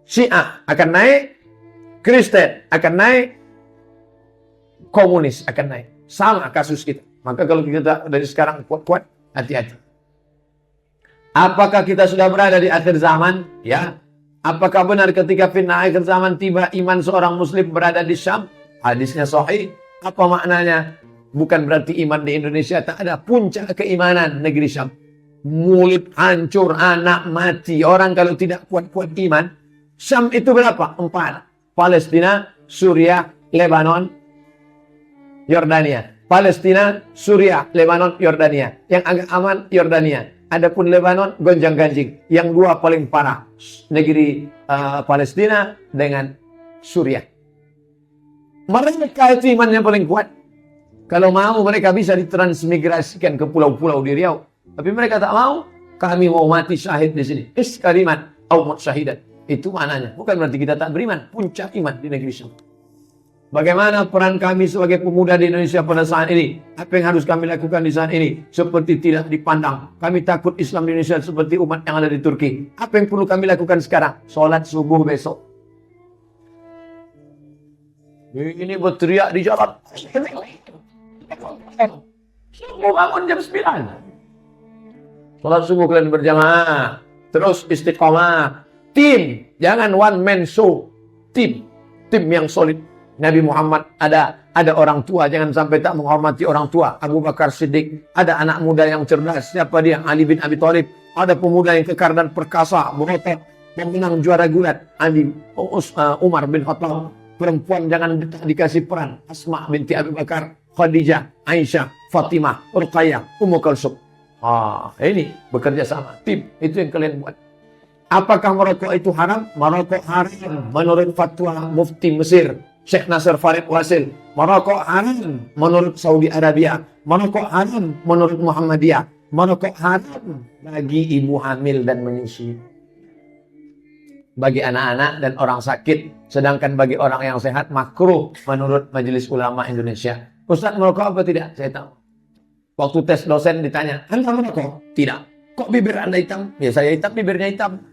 Syiah akan naik, Kristen akan naik, komunis akan naik. Sama kasus kita. Maka kalau kita dari sekarang kuat-kuat, hati-hati. Apakah kita sudah berada di akhir zaman? Ya. Apakah benar ketika fitnah akhir zaman tiba iman seorang muslim berada di Syam? Hadisnya sahih. Apa maknanya? Bukan berarti iman di Indonesia tak ada. Puncak keimanan negeri Syam. Mulut hancur, anak mati. Orang kalau tidak kuat-kuat iman. Syam itu berapa? 4. Palestina, Suriah, Lebanon, Yordania. Palestina, Suriah, Lebanon, Yordania. Yang agak aman, Yordania. Adapun Lebanon, gonjang-ganjing. Yang 2 paling parah. Negeri Palestina dengan Suriah. Mereka itu imannya paling kuat. Kalau mau mereka bisa ditransmigrasikan ke pulau-pulau di Riau. Tapi mereka tak mau. Kami mau mati syahid di sini. Iskariman, aumut syahidat. Itu maknanya. Bukan berarti kita tak beriman. Puncak iman di negeri Syam. Bagaimana peran kami sebagai pemuda di Indonesia pada saat ini? Apa yang harus kami lakukan di saat ini? Seperti tidak dipandang. Kami takut Islam di Indonesia seperti umat yang ada di Turki. Apa yang perlu kami lakukan sekarang? Sholat subuh besok. Ini berteriak di jalan. Subuh bangun jam 9. Sholat subuh kalian berjamaah. Terus istiqomah. Tim. Jangan one man show. Tim. Tim yang solid. Nabi Muhammad ada orang tua, jangan sampai tak menghormati orang tua. Abu Bakar Siddiq, ada anak muda yang cerdas, siapa dia? Ali bin Abi Thalib. Ada pemuda yang kekar dan perkasa, berotot, pemenang juara gulat, Umar bin Khattab. Perempuan jangan dikasih peran, Asma binti Abi Bakar, Khadijah, Aisyah, Fatimah, Ruqayyah, Ummu Kalsum. Ini bekerja sama, tim, itu yang kalian buat. Apakah merokok itu haram? Merokok haram menurut fatwa Mufti Mesir, Syekh Nasir Farid Wasil. Merokok haram menurut Saudi Arabia. Merokok haram menurut Muhammadiyah. Merokok haram bagi ibu hamil dan menyusui. Bagi anak-anak dan orang sakit. Sedangkan bagi orang yang sehat makruh menurut Majelis Ulama Indonesia. Ustaz, merokok apa tidak? Saya tahu. Waktu tes dosen ditanya, Anda merokok? Tidak. Kok bibir Anda hitam? Ya saya hitam, bibirnya hitam.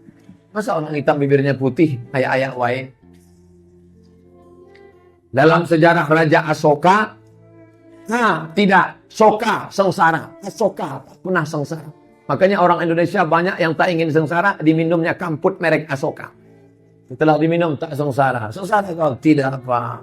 Masa orang hitam bibirnya putih? Ayak-ayak wae. Dalam sejarah Raja Asoka, tidak. Soka, sengsara. Asoka, pernah sengsara. Makanya orang Indonesia banyak yang tak ingin sengsara, diminumnya kamput merek Asoka. Setelah diminum, tak sengsara. Sengsara kau? Tidak apa.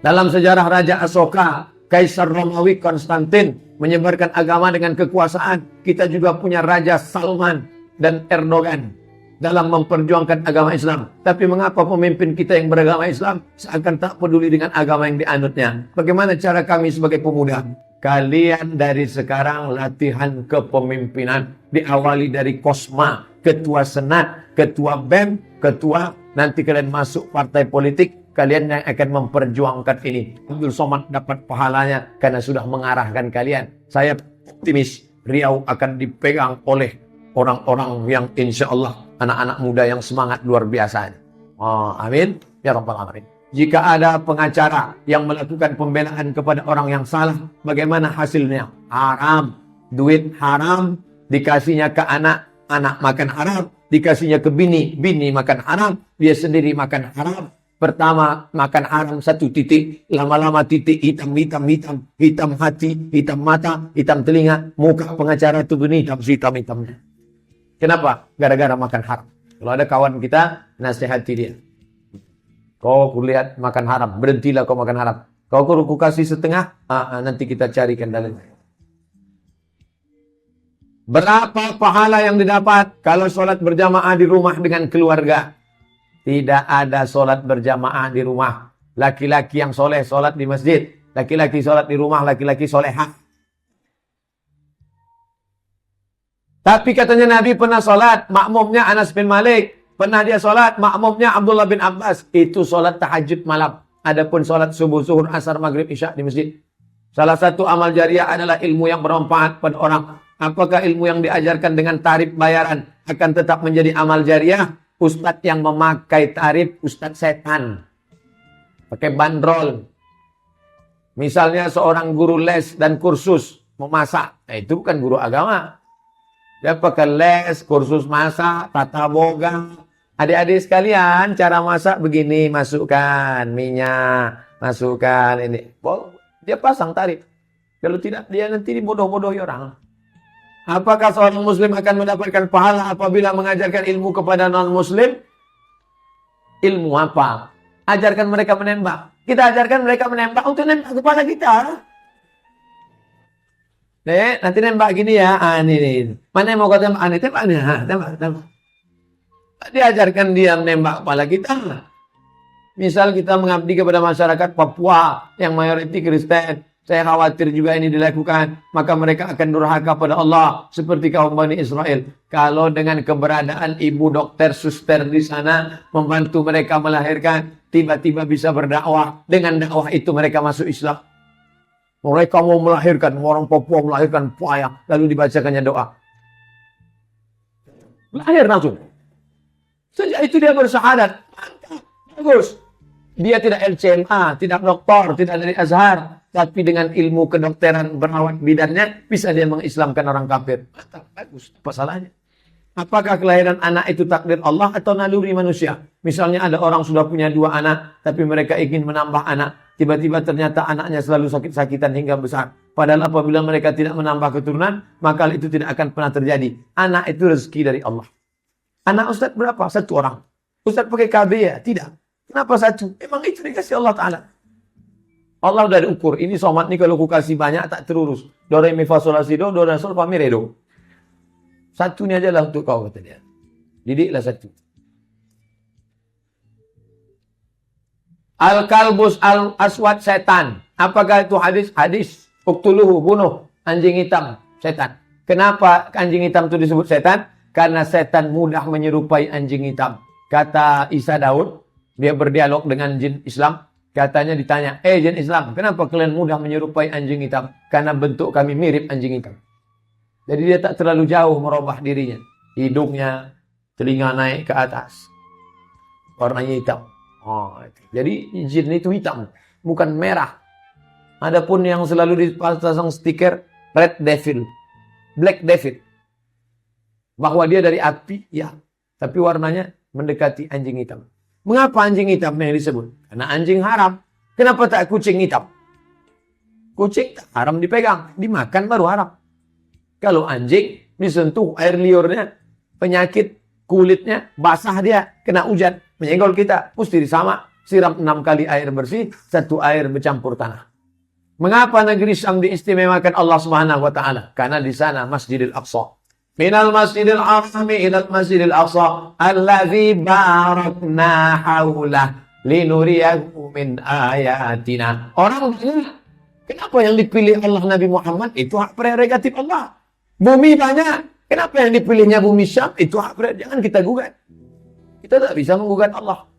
Dalam sejarah Raja Asoka, Kaisar Romawi Konstantin menyebarkan agama dengan kekuasaan. Kita juga punya Raja Salman dan Erdogan dalam memperjuangkan agama Islam. Tapi mengapa pemimpin kita yang beragama Islam seakan tak peduli dengan agama yang dianutnya? Bagaimana cara kami sebagai pemuda? Kalian dari sekarang latihan kepemimpinan. Diawali dari Kosma, ketua senat, ketua BEM, ketua, nanti kalian masuk partai politik. Kalian yang akan memperjuangkan ini. Abdul Somad dapat pahalanya karena sudah mengarahkan kalian. Saya optimis Riau akan dipegang oleh orang-orang yang insya Allah anak-anak muda yang semangat luar biasa. Amin. Ya Rabbal Alamin. Jika ada pengacara yang melakukan pembelaan kepada orang yang salah, bagaimana hasilnya? Haram. Duit haram. Dikasihnya ke anak, anak makan haram. Dikasihnya ke bini, bini makan haram. Dia sendiri makan haram. Pertama makan haram 1 titik, lama-lama titik hitam hati, hitam mata, hitam telinga, muka pengacara itu begini hitam. Kenapa? Gara-gara makan haram. Kalau ada kawan kita, nasihati dia. Kau kulihat makan haram, berhentilah kau makan haram. Kau ku kasih setengah, nanti kita carikan dalilnya. Berapa pahala yang didapat kalau sholat berjamaah di rumah dengan keluarga? Tidak ada sholat berjamaah di rumah. Laki-laki yang soleh sholat di masjid. Laki-laki sholat di rumah, laki-laki solehah. Tapi katanya Nabi pernah sholat, makmumnya Anas bin Malik. Pernah dia sholat, makmumnya Abdullah bin Abbas. Itu sholat tahajud malam. Adapun sholat subuh, zuhur, asar, maghrib, isya di masjid. Salah satu amal jariah adalah ilmu yang bermanfaat pada orang. Apakah ilmu yang diajarkan dengan tarif bayaran akan tetap menjadi amal jariah? Ustadz yang memakai tarif, ustadz setan. Pakai bandrol. Misalnya seorang guru les dan kursus memasak. Itu bukan guru agama. Dia pakai les, kursus masak, tata boga. Adik-adik sekalian, cara masak begini. Masukkan minyak, masukkan ini. Dia pasang tarif. Kalau tidak, dia nanti dibodoh-bodohi orang. Apakah seorang muslim akan mendapatkan pahala apabila mengajarkan ilmu kepada non-muslim? Ilmu apa? Ajarkan mereka menembak. Kita ajarkan mereka menembak untuk nembak kepada kita. Nanti nembak gini ya. Ini. Mana yang mau kau tembak? Tembak nih. Tembak. Diajarkan dia menembak kepala kita. Misal kita mengabdi kepada masyarakat Papua yang mayoritas Kristen. Saya khawatir juga ini dilakukan. Maka mereka akan durhaka pada Allah. Seperti kaum Bani Israel. Kalau dengan keberadaan ibu dokter suster di sana. Membantu mereka melahirkan. Tiba-tiba bisa berdakwah. Dengan dakwah itu mereka masuk Islam. Mereka mau melahirkan. Orang Papua melahirkan payah. Lalu dibacakannya doa. Lahir langsung. Sejak itu dia bersyahadat. Bagus. Dia tidak LCMA, tidak doktor, tidak dari Azhar. Tapi dengan ilmu kedokteran berawat bidannya, bisa dia mengislamkan orang kafir. Mantap, bagus. Apa salahnya? Apakah kelahiran anak itu takdir Allah atau naluri manusia? Misalnya ada orang sudah punya 2 anak, tapi mereka ingin menambah anak. Tiba-tiba ternyata anaknya selalu sakit-sakitan hingga besar. Padahal apabila mereka tidak menambah keturunan, maka itu tidak akan pernah terjadi. Anak itu rezeki dari Allah. Anak Ustaz berapa? 1 orang. Ustaz pakai KB ya? Tidak. Kenapa 1? Emang itu dikasih Allah Ta'ala. Allah udah diukur. Ini somat nih kalau ku kasih banyak tak terurus. Do, re, mi, fa, sol, la, si, do, re, sol, fa, mi, re, do. 1 ni aja lah untuk kau, kata dia. Didiklah 1. Al-kalbus al-aswad setan. Apakah itu hadis? Hadis. Uktuluhu, bunuh. Anjing hitam, setan. Kenapa anjing hitam itu disebut setan? Karena setan mudah menyerupai anjing hitam. Kata Isa Daud, dia berdialog dengan jin Islam. Katanya ditanya, jin Islam, kenapa kalian mudah menyerupai anjing hitam? Karena bentuk kami mirip anjing hitam. Jadi dia tak terlalu jauh merubah dirinya. Hidungnya, telinga naik ke atas. Warnanya hitam. Jadi jin itu hitam, bukan merah. Adapun yang selalu dipasang stiker, Red Devil, Black Devil. Bahwa dia dari api, ya. Tapi warnanya mendekati anjing hitam. Mengapa anjing hitam yang disebut? Karena anjing haram. Kenapa tak kucing hitam? Kucing tak haram dipegang. Dimakan baru haram. Kalau anjing disentuh air liurnya, penyakit kulitnya, basah dia, kena hujan, menyenggol kita. Mesti sama. Siram 6 kali air bersih, 1 air bercampur tanah. Mengapa negeri Syam diistimewakan Allah Subhanahu wa Ta'ala? Karena di sana Masjidil Aqsa. Minal Masjidil Harami ilal Masjidil Aqsa alladzi barakna haulah linuriyahu min ayatina. Orang banyak. Kenapa yang dipilih Allah Nabi Muhammad? Itu hak prerogatif Allah. Bumi banyak. Kenapa yang dipilihnya bumi Syam? Itu hak prerogatif. Jangan kita gugat. Kita tak bisa menggugat Allah.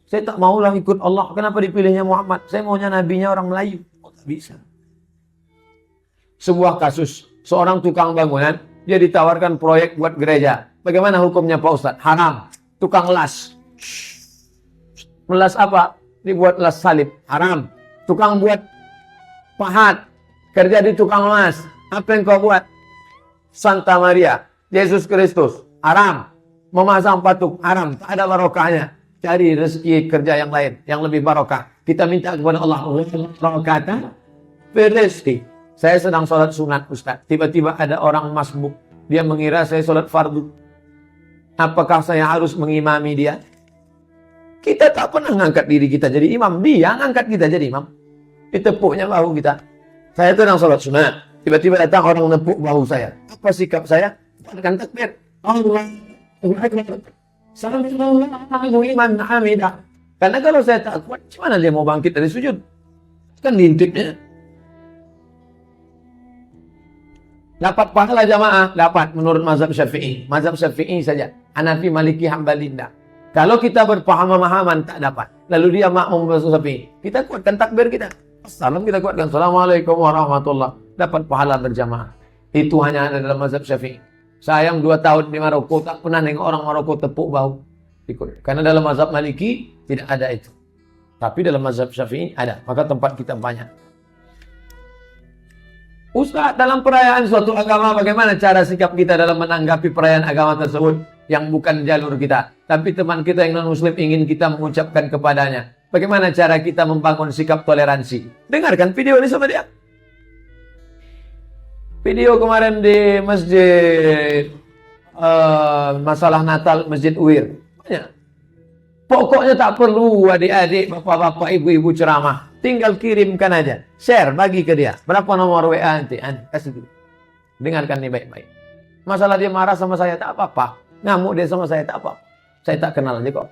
Saya tak maulah ikut Allah. Kenapa dipilihnya Muhammad? Saya maunya nabinya orang Melayu. Tak bisa. Sebuah kasus. Seorang tukang bangunan. Dia ditawarkan proyek buat gereja. Bagaimana hukumnya Pak Ustadz? Haram. Tukang las. Melas apa? Dibuat las salib. Haram. Tukang buat pahat. Kerja di tukang las. Apa yang kau buat? Santa Maria. Yesus Kristus. Haram. Memasang patung. Haram. Tak ada barokahnya. Cari rezeki kerja yang lain. Yang lebih barokah. Kita minta kepada Allah. Barokatan. Rezeki. Saya sedang sholat sunat, Ustaz. Tiba-tiba ada orang masbuk. Dia mengira saya sholat fardu. Apakah saya harus mengimami dia? Kita tak pernah ngangkat diri kita jadi imam. Dia ngangkat kita jadi imam. Ditepuknya bahu kita. Saya sedang sholat sunat. Tiba-tiba datang orang menepuk bahu saya. Apa sikap saya? Tekan takbir. Allah. Sallallahu liman hamidah. Karena kalau saya tak kuat, gimana dia mau bangkit dari sujud? Kan diintipnya. Dapat pahala jamaah? Dapat menurut mazhab Syafi'i. Mazhab Syafi'i saja. Hanafi, Maliki, Hambali tidak. Kalau kita berpaham-pemahaman tak dapat. Lalu dia makmum mazhab Syafi'i. Kita kuatkan takbir kita. Salam kita kuatkan. Assalamualaikum warahmatullah. Dapat pahala berjamaah. Itu hanya ada dalam mazhab Syafi'i. Sayang 2 tahun di Maroko tak pernah nengok orang Maroko tepuk bahu. Ikut. Karena dalam mazhab Maliki tidak ada itu. Tapi dalam mazhab Syafi'i ada. Maka tempat kita banyak. Ustaz, dalam perayaan suatu agama, bagaimana cara sikap kita dalam menanggapi perayaan agama tersebut yang bukan jalur kita? Tapi teman kita yang non-muslim ingin kita mengucapkan kepadanya. Bagaimana cara kita membangun sikap toleransi? Dengarkan video ini sama dia. Video kemarin di masjid masalah Natal Masjid UIR. Banyak. Pokoknya tak perlu adik-adik, bapak-bapak, ibu-ibu ceramah. Tinggal kirimkan aja. Share, bagi ke dia. Berapa nomor WA nanti? Kasih dulu. Dengarkan nih baik-baik. Masalah dia marah sama saya, tak apa-apa. Ngamuk dia sama saya, tak apa-apa. Saya tak kenal aja kok.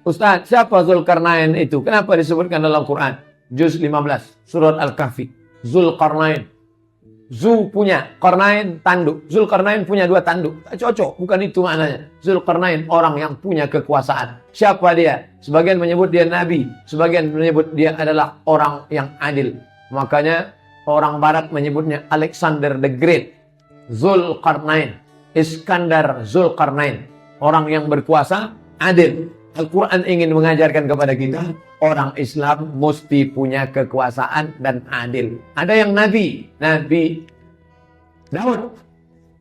Ustaz, siapa Zulkarnain itu? Kenapa disebutkan dalam Quran? Juz 15, surat Al-Kahfi. Zulkarnain. Zu punya, Qarnain tanduk. Zulkarnain punya 2 tanduk. Tak cocok, bukan itu maknanya. Zulkarnain orang yang punya kekuasaan. Siapa dia? Sebagian menyebut dia nabi, sebagian menyebut dia adalah orang yang adil. Makanya orang barat menyebutnya Alexander the Great. Zulkarnain, Iskandar Zulkarnain, orang yang berkuasa, adil. Al-Quran ingin mengajarkan kepada kita, orang Islam mesti punya kekuasaan dan adil. Ada yang nabi, Nabi Daud.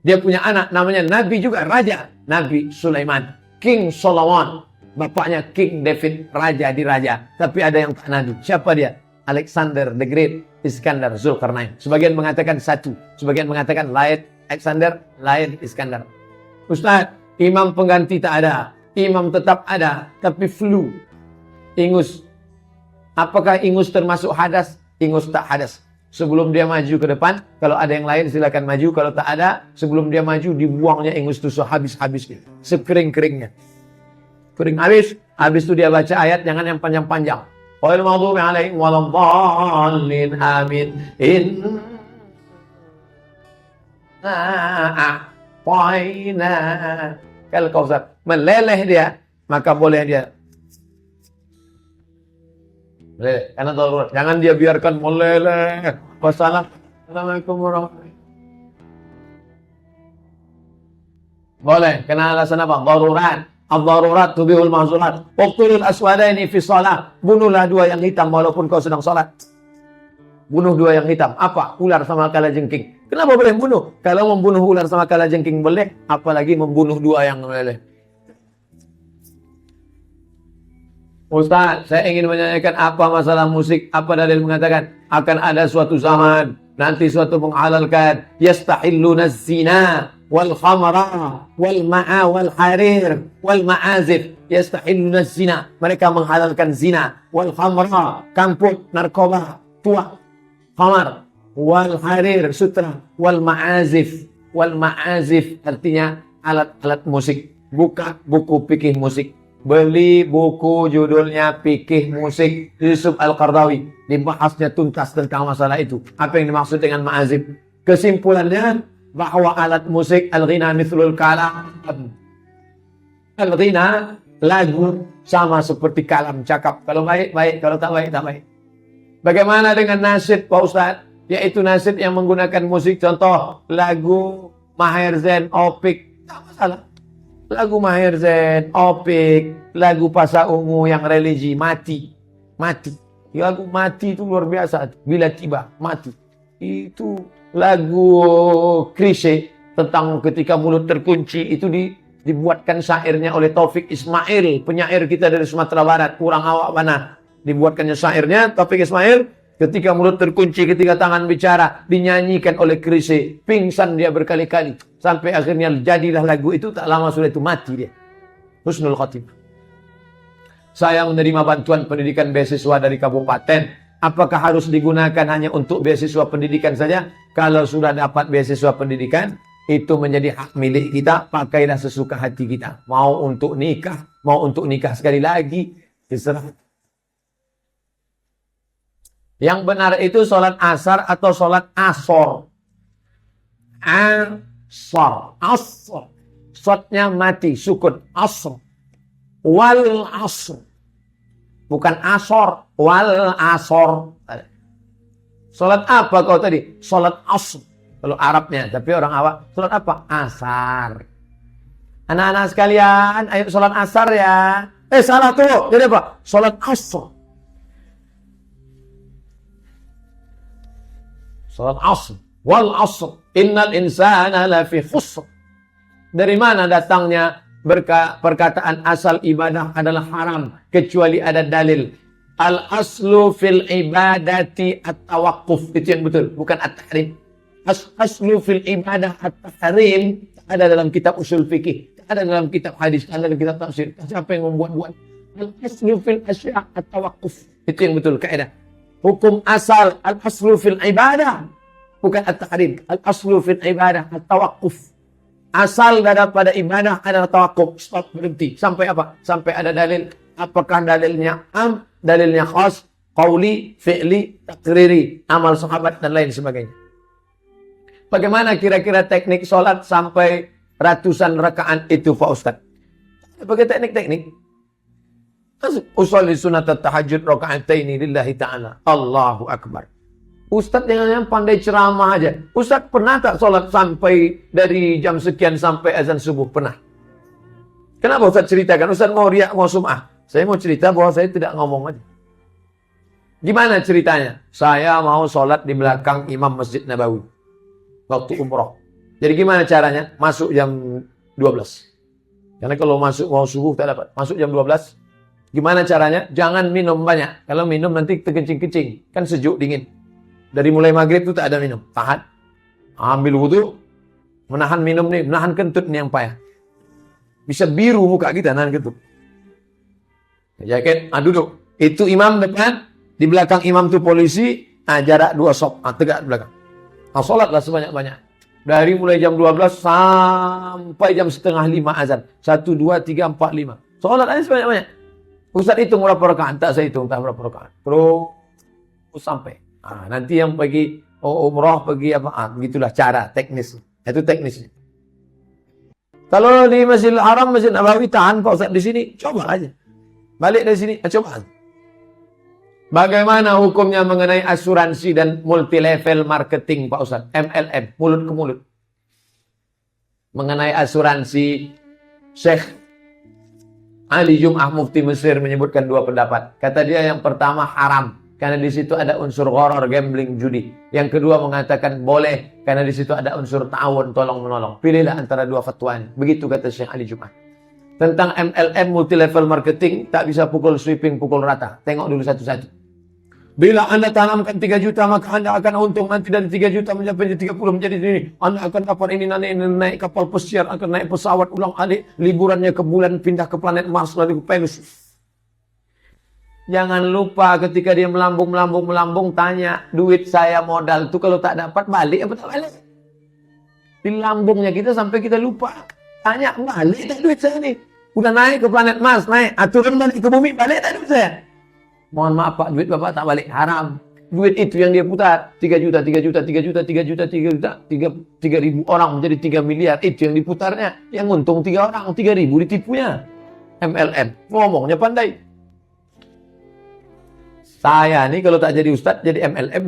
Dia punya anak namanya nabi juga, raja. Nabi Sulaiman, King Solomon. Bapaknya King David, raja di raja. Tapi ada yang tak nabi. Siapa dia? Alexander the Great, Iskandar Zulkarnain. Sebagian mengatakan satu, sebagian mengatakan lain Alexander, lain Iskandar. Ustaz, imam pengganti tak ada. Imam tetap ada, tapi flu, ingus. Apakah ingus termasuk hadas? Ingus tak hadas. Sebelum dia maju ke depan, kalau ada yang lain silakan maju. Kalau tak ada, sebelum dia maju dibuangnya ingus itu sehabis-habisnya, sekering-keringnya. Kering habis, habis itu dia baca ayat, jangan yang panjang-panjang. Qul maghdubi alaihim waladhdallin amin. Poina kalau kau meleleh dia, maka boleh dia meleleh. Karena darurat. Jangan dia biarkan meleleh. Wassalamualaikum warahmatullahi wabarakatuh. Boleh. Kena alasan apa? Darurat. Ad-darurat tubihul mahzurat. Uqtulul aswadaini fi shalah. Bunuhlah 2 yang hitam walaupun kau sedang salat. Bunuh 2 yang hitam. Apa? Ular sama kalajengking. Kenapa boleh bunuh? Kalau membunuh ular sama kalajengking boleh, apalagi membunuh 2 yang meleleh. Ustaz, saya ingin menanyakan apa masalah musik? Apa dalil mengatakan akan ada suatu zaman nanti suatu menghalalkan yastahilluna zina wal khamra wal ma'a wal harir wal ma'azif. Yastahilluna zina, mereka menghalalkan zina, wal khamra, kamput, narkoba, tuak, khamar, wal harir, sutra, wal ma'azif. Wal ma'azif artinya alat-alat musik. Buka buku fikih musik. Beli buku judulnya Fikih Musik Yusuf Al-Qardawi. Dibahasnya tuntas tentang masalah itu. Apa yang dimaksud dengan ma'azif? Kesimpulannya bahwa alat musik al-ghina mithlul kalam. Al-ghina lagu sama seperti kalam, cakap. Kalau baik, baik. Kalau tak baik, tak baik. Bagaimana dengan nasyid, Pak Ustaz? Yaitu nasyid yang menggunakan musik. Contoh, lagu Maher Zain, Opik. Tak masalah. Lagu Maher Zain, Opik, lagu Pasa Ungu yang religi, mati. Mati. Lagu mati itu luar biasa. Bila tiba, mati. Itu lagu klise tentang ketika mulut terkunci. Itu dibuatkan syairnya oleh Taufik Ismail, penyair kita dari Sumatera Barat. Kurang awak mana. Dibuatkannya syairnya, Taufik Ismail. Ketika mulut terkunci, ketika tangan bicara, dinyanyikan oleh klise. Pingsan dia berkali-kali. Sampai akhirnya jadilah lagu itu, tak lama sudah itu mati dia. Husnul Khotimah. Saya menerima bantuan pendidikan beasiswa dari kabupaten. Apakah harus digunakan hanya untuk beasiswa pendidikan saja? Kalau sudah dapat beasiswa pendidikan, itu menjadi hak milik kita. Pakailah sesuka hati kita. Mau untuk nikah sekali lagi, terserah. Yang benar itu sholat asar atau sholat asor? Asar. Asar. Shotnya mati, sukun. Asr. Wal asr. Bukan asor. Wal asor. Sholat apa kau tadi? Sholat asr. Kalau Arabnya. Tapi orang awak. Sholat apa? Asar. Anak-anak sekalian, ayo sholat asar ya. Salah tuh. Jadi apa? Sholat asr. Salat asr, wal asr, innal insana lafi khusr. Dari mana datangnya perkataan asal ibadah adalah haram kecuali ada dalil. Al aslu fil ibadati at-tawaqquf, itu yang betul, bukan at-tahrim. Aslu fil ibadah at-tahrim ada dalam kitab usul fikih, ada dalam kitab hadis, ada dalam kitab tafsir. Siapa yang membuat-buat? Al-aslu fil asya' at-tawaqquf. Itu yang betul kaidah. Hukum asal al-aslu fil ibadah bukan at-tahrim. Al-aslu fil ibadah at-tawaqquf. Asal daripada ibadah adalah tawakkuf, stop, berhenti. Sampai apa? Sampai ada dalil. Apakah dalilnya am, dalilnya khas, qauli, fi'li, takriri, amal sahabat dan lain sebagainya. Bagaimana kira-kira teknik sholat sampai ratusan rakaat itu Pak Ustadz? Pakai teknik-teknik. Usolli sunat tahajud raka'ataini lillahi ta'ala. Allahu Akbar. Ustadz yang pandai ceramah aja. Ustadz pernah tak sholat sampai dari jam sekian sampai azan subuh? Pernah. Kenapa Ustadz ceritakan? Ustadz mau riak, mau sum'ah. Saya mau cerita bahwa saya tidak ngomong aja. Gimana ceritanya? Saya mau sholat di belakang Imam Masjid Nabawi waktu umroh. Jadi gimana caranya? Masuk jam 12. Karena kalau masuk mau subuh tak dapat. Masuk jam 12. Gimana caranya? Jangan minum banyak. Kalau minum nanti terkencing-kencing. Kan sejuk, dingin. Dari mulai maghrib itu tak ada minum. Tahan. Ambil wudu. Menahan minum nih. Menahan kentut nih yang payah. Bisa biru muka kita nahan kentut. Jaket. Duduk. Itu imam depan. Di belakang imam itu polisi. Jarak 2 sop. Tegak di belakang. Sholatlah sebanyak-banyak. Dari mulai jam 12 sampai jam setengah 5 azan. 1, 2, 3, 4, 5. Sholat aja sebanyak-banyak. Ustaz hitung berapa rakaat? Tak saya hitung tak berapa rakaat. Terus sampai. Nanti yang pergi umrah pergi apa? Begitulah cara teknis. Itu teknisnya. Kalau di Masjidil Haram, Masjid Nabawi tahan Pak Ustaz di sini, coba aja. Balik dari sini, coba. Bagaimana hukumnya mengenai asuransi dan multi level marketing Pak Ustaz? MLM, mulut ke mulut. Mengenai asuransi, Syekh Ali Jum'ah Mufti Mesir menyebutkan 2 pendapat. Kata dia yang pertama haram, karena di situ ada unsur gharar, gambling, judi. Yang kedua mengatakan boleh, karena di situ ada unsur ta'awun, tolong-menolong. Pilihlah antara 2 fatwanya. Begitu kata Syekh Ali Jum'ah. Tentang MLM, multi level marketing, tak bisa pukul sweeping, pukul rata. Tengok dulu satu-satu. Bila Anda tanamkan 3 juta, maka Anda akan untung. Nanti dari 3 juta mencapai 30 menjadi ini. Anda akan dapat ini, nanti naik kapal pesiar, akan naik pesawat ulang alik. Liburannya ke bulan, pindah ke planet Mars, lalu ke Venus. Jangan lupa ketika dia melambung, tanya, duit saya modal itu kalau tak dapat balik apa tak balik? Di lambungnya kita sampai kita lupa. Tanya, balik tak duit saya nih? Udah naik ke planet Mars, naik. Turun balik ke bumi, balik tak duit saya? Mohon maaf Pak, duit Bapak tak balik, haram. Duit itu yang dia putar, 3 juta, 3 juta, 3 juta, 3 juta, 3 juta, 3.000 orang menjadi 3 miliar. Itu yang diputarnya. Yang untung 3 orang, 3.000 ditipunya. MLM, ngomongnya pandai. Saya nih kalau tak jadi ustadz, jadi MLM.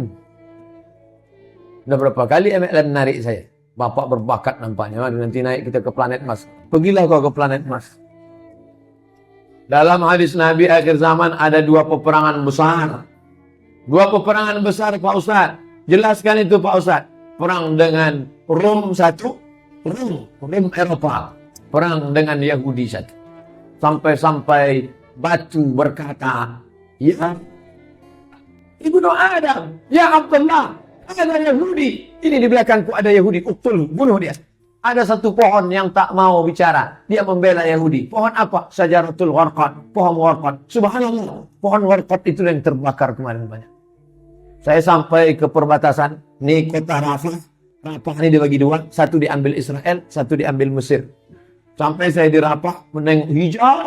Udah berapa kali MLM narik saya. Bapak berbakat nampaknya, nanti naik kita ke planet Mars. Pergilah kau ke planet Mars. Dalam hadis Nabi akhir zaman ada 2 peperangan besar. 2 peperangan besar Pak Ustaz. Jelaskan itu Pak Ustaz. Perang dengan Rom 1. Rom Eropa. Perang dengan Yahudi 1. Sampai-sampai batu berkata, ya Ibnu Adam, ya Abdullah, ada Yahudi. Ini di belakangku ada Yahudi. Uktul, bunuh dia. Ada satu pohon yang tak mau bicara. Dia membela Yahudi. Pohon apa? Syajaratul Gharqad. Pohon Gharqad. Subhanallah. Pohon Gharqad itu yang terbakar kemarin banyak. Saya sampai ke perbatasan. Ini kota Rafah. Rafah ini dibagi 2. Satu diambil Israel. Satu diambil Mesir. Sampai saya di Rafah. Menengok hijau.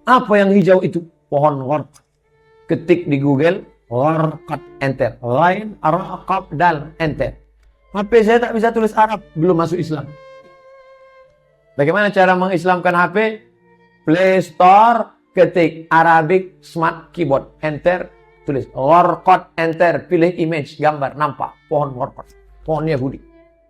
Apa yang hijau itu? Pohon Gharqad. Ketik di Google. Gharqad. Enter. Lain. Raqab. Dal. Enter. HP saya tak bisa tulis Arab, belum masuk Islam. Bagaimana cara mengislamkan HP? Play Store, ketik Arabic Smart Keyboard, enter, tulis Gharqad, enter, pilih image, gambar, nampak pohon Gharqad, pohon Yahudi.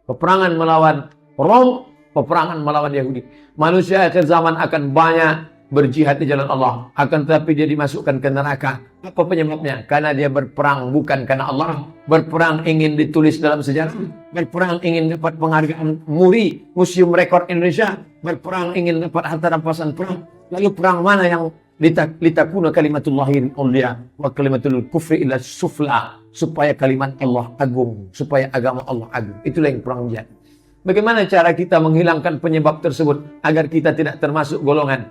Peperangan melawan Rom, peperangan melawan Yahudi. Manusia akhir zaman akan banyak berjihad di jalan Allah, akan tetapi dia dimasukkan ke neraka. Apa penyebabnya? Karena dia berperang bukan karena Allah. Berperang ingin ditulis dalam sejarah. Berperang ingin dapat penghargaan MURI, Museum Rekor Indonesia. Berperang ingin dapat harta rampasan perang. Lalu perang mana yang litakuna kalimatullahi ulya wa kalimatul kufri ila sufla, supaya kalimat Allah agung, supaya agama Allah agung. Itulah yang perang jihad. Bagaimana cara kita menghilangkan penyebab tersebut agar kita tidak termasuk golongan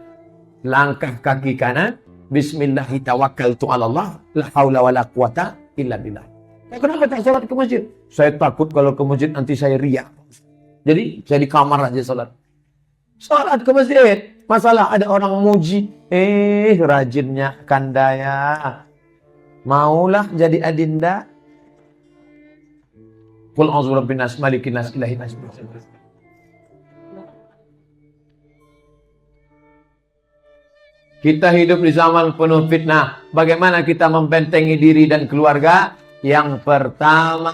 langkah kaki kanan, bismillahi tawakkaltu 'ala Allah, la haula wala quwata illa billah. Kenapa tak salat ke masjid? Saya takut kalau ke masjid nanti saya riya. Jadi saya di kamar aja salat. Salat ke masjid. Masalah ada orang muji. Rajinnya Kandaya. Maulah jadi adinda. Qul a'udzu birabbin nas, malikin nas, ilahin nas. Kita hidup di zaman penuh fitnah. Bagaimana kita membentengi diri dan keluarga? Yang pertama,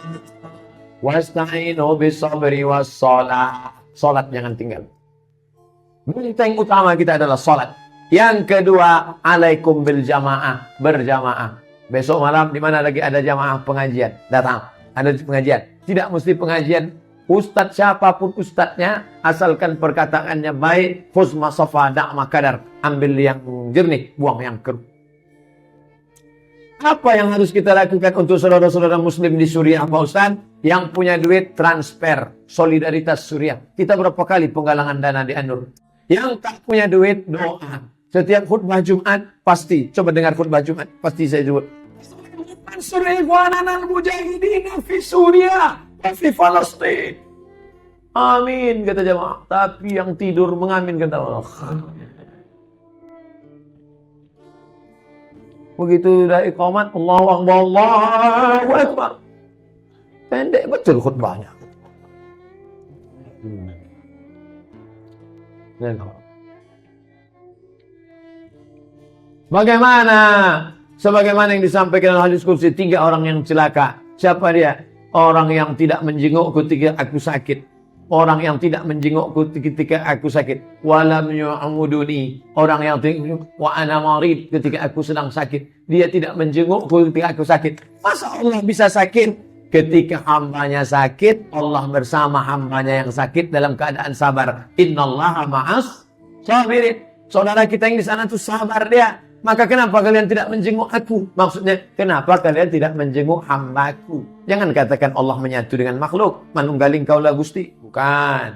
wasta'inu bis-sabri was-shalah. Salat jangan tinggal. Benteng utama kita adalah salat. Yang kedua, alaikum bil jamaah, berjamaah. Besok malam di mana lagi ada jamaah pengajian, datang. Ada pengajian. Tidak mesti pengajian ustadz siapapun ustadznya, asalkan perkataannya baik, husma safa da'ma kadar, ambil yang jernih, buang yang keruh. Apa yang harus kita lakukan untuk saudara-saudara muslim di Suriah, Pak Ustaz? Yang punya duit, transfer, solidaritas Suriah. Kita berapa kali penggalangan dana di An-Nur? Yang tak punya duit, doa. Setiap khutbah Jumat, pasti. Coba dengar khutbah Jumat, pasti saya sebut. Mansur ikhwanana al-mujahidin fi Suriah, fi Palestin. Amin, kata jemaah. Tapi yang tidur mengaminkan Allah. Begitu dah iqamat, Allahu Akbar, Allahu Akbar. Pendek betul khutbahnya. Bagaimana? Sebagaimana yang disampaikan dalam hadis qudsi, 3 orang yang celaka. Siapa dia? Orang yang tidak menjenguk ketika aku sakit. Orang yang tidak menjengukku ketika aku sakit. Walam yu'amuduni. Orang yang wa ana marid ketika aku sedang sakit. Dia tidak menjengukku ketika aku sakit. Masa Allah bisa sakit? Ketika hambanya sakit, Allah bersama hambanya yang sakit dalam keadaan sabar. Innallaha ma'as sabirin. Saudara kita yang di sana tuh sabar dia. Maka kenapa kalian tidak menjenguk aku? Maksudnya, kenapa kalian tidak menjenguk hambaku? Jangan katakan Allah menyatu dengan makhluk. Manunggaling kaulah Gusti. Bukan.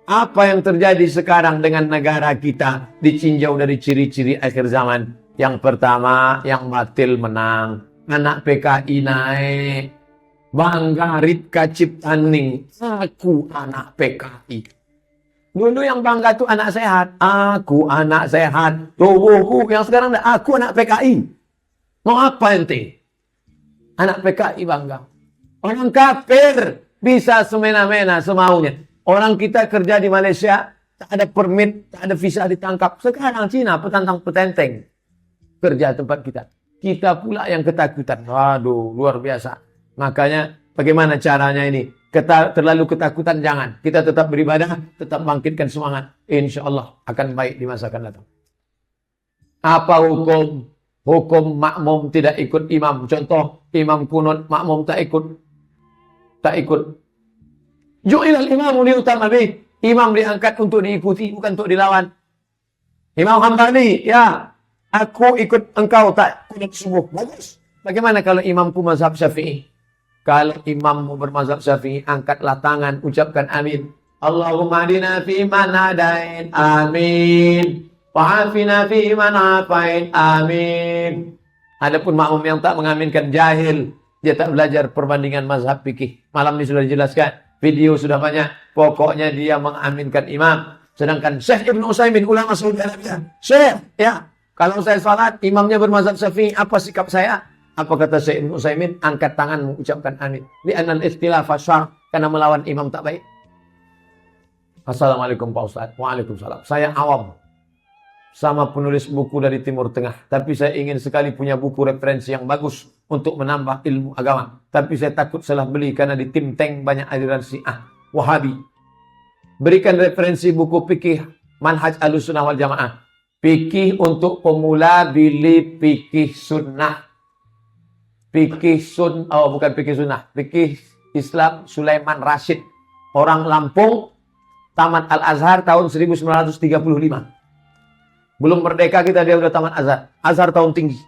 Apa yang terjadi sekarang dengan negara kita dicinjau dari ciri-ciri akhir zaman? Yang pertama, yang batil menang. Anak PKI naik. Bangga Ritka Ciptaning. Aku anak PKI. Dulu yang bangga itu anak sehat. Aku anak sehat. Tubuhku. Yang sekarang aku anak PKI. Mau apa ente? Anak PKI bangga. Orang kafir bisa semena-mena semaunya. Orang kita kerja di Malaysia, tak ada permit, tak ada visa, ditangkap. Sekarang Cina petantang-petenteng kerja tempat kita. Kita pula yang ketakutan. Waduh, luar biasa. Makanya bagaimana caranya ini? Terlalu ketakutan jangan. Kita tetap beribadah, tetap bangkitkan semangat. Insya Allah akan baik di masa akan datang. Apa hukum? Hukum makmum tidak ikut imam. Contoh, imam kunut, makmum tak ikut. Tak ikut. Ju'ilal imamu liutama bih. Imam diangkat untuk diikuti, bukan untuk dilawan. Imam Hambali, ya, aku ikut engkau tak kunut subuh. Bagus. Bagaimana kalau imamku mazhab Syafi'i? Kalau imammu bermazhab Syafi'i, angkatlah tangan, ucapkan amin. Allahumma adina fi man hadain, amin. Wa'afina fi man afain, amin. Adapun makmum yang tak mengaminkan, jahil. Dia tak belajar perbandingan mazhab fikih. Malam ini sudah dijelaskan. Video sudah banyak. Pokoknya dia mengaminkan imam. Sedangkan Syekh Ibn Utsaimin, ulama Saudi Arabia. Syekh, ya. Kalau saya salat, imamnya bermazhab Syafi'i, apa sikap saya? Apa kata Syekh Ibn Utsaimin? Angkat tangan, mengucapkan amin. Li'anal ikhtilafa syar, karena melawan imam tak baik. Assalamualaikum Pak Ustaz. Waalaikumsalam. Saya awam. Sama penulis buku dari Timur Tengah. Tapi saya ingin sekali punya buku referensi yang bagus untuk menambah ilmu agama. Tapi saya takut salah beli karena di tim tank banyak aliran Syiah, Wahabi. Berikan referensi buku fikih Manhaj Ahlussunnah wal Jamaah. Fikih untuk pemula, beli fikih sunnah. Fikih bukan fikih sunnah, fikih Islam Sulaiman Rashid, orang Lampung, tamat Al-Azhar tahun 1935. Belum merdeka kita dia udah tamat Azhar. Azhar tahun tinggi.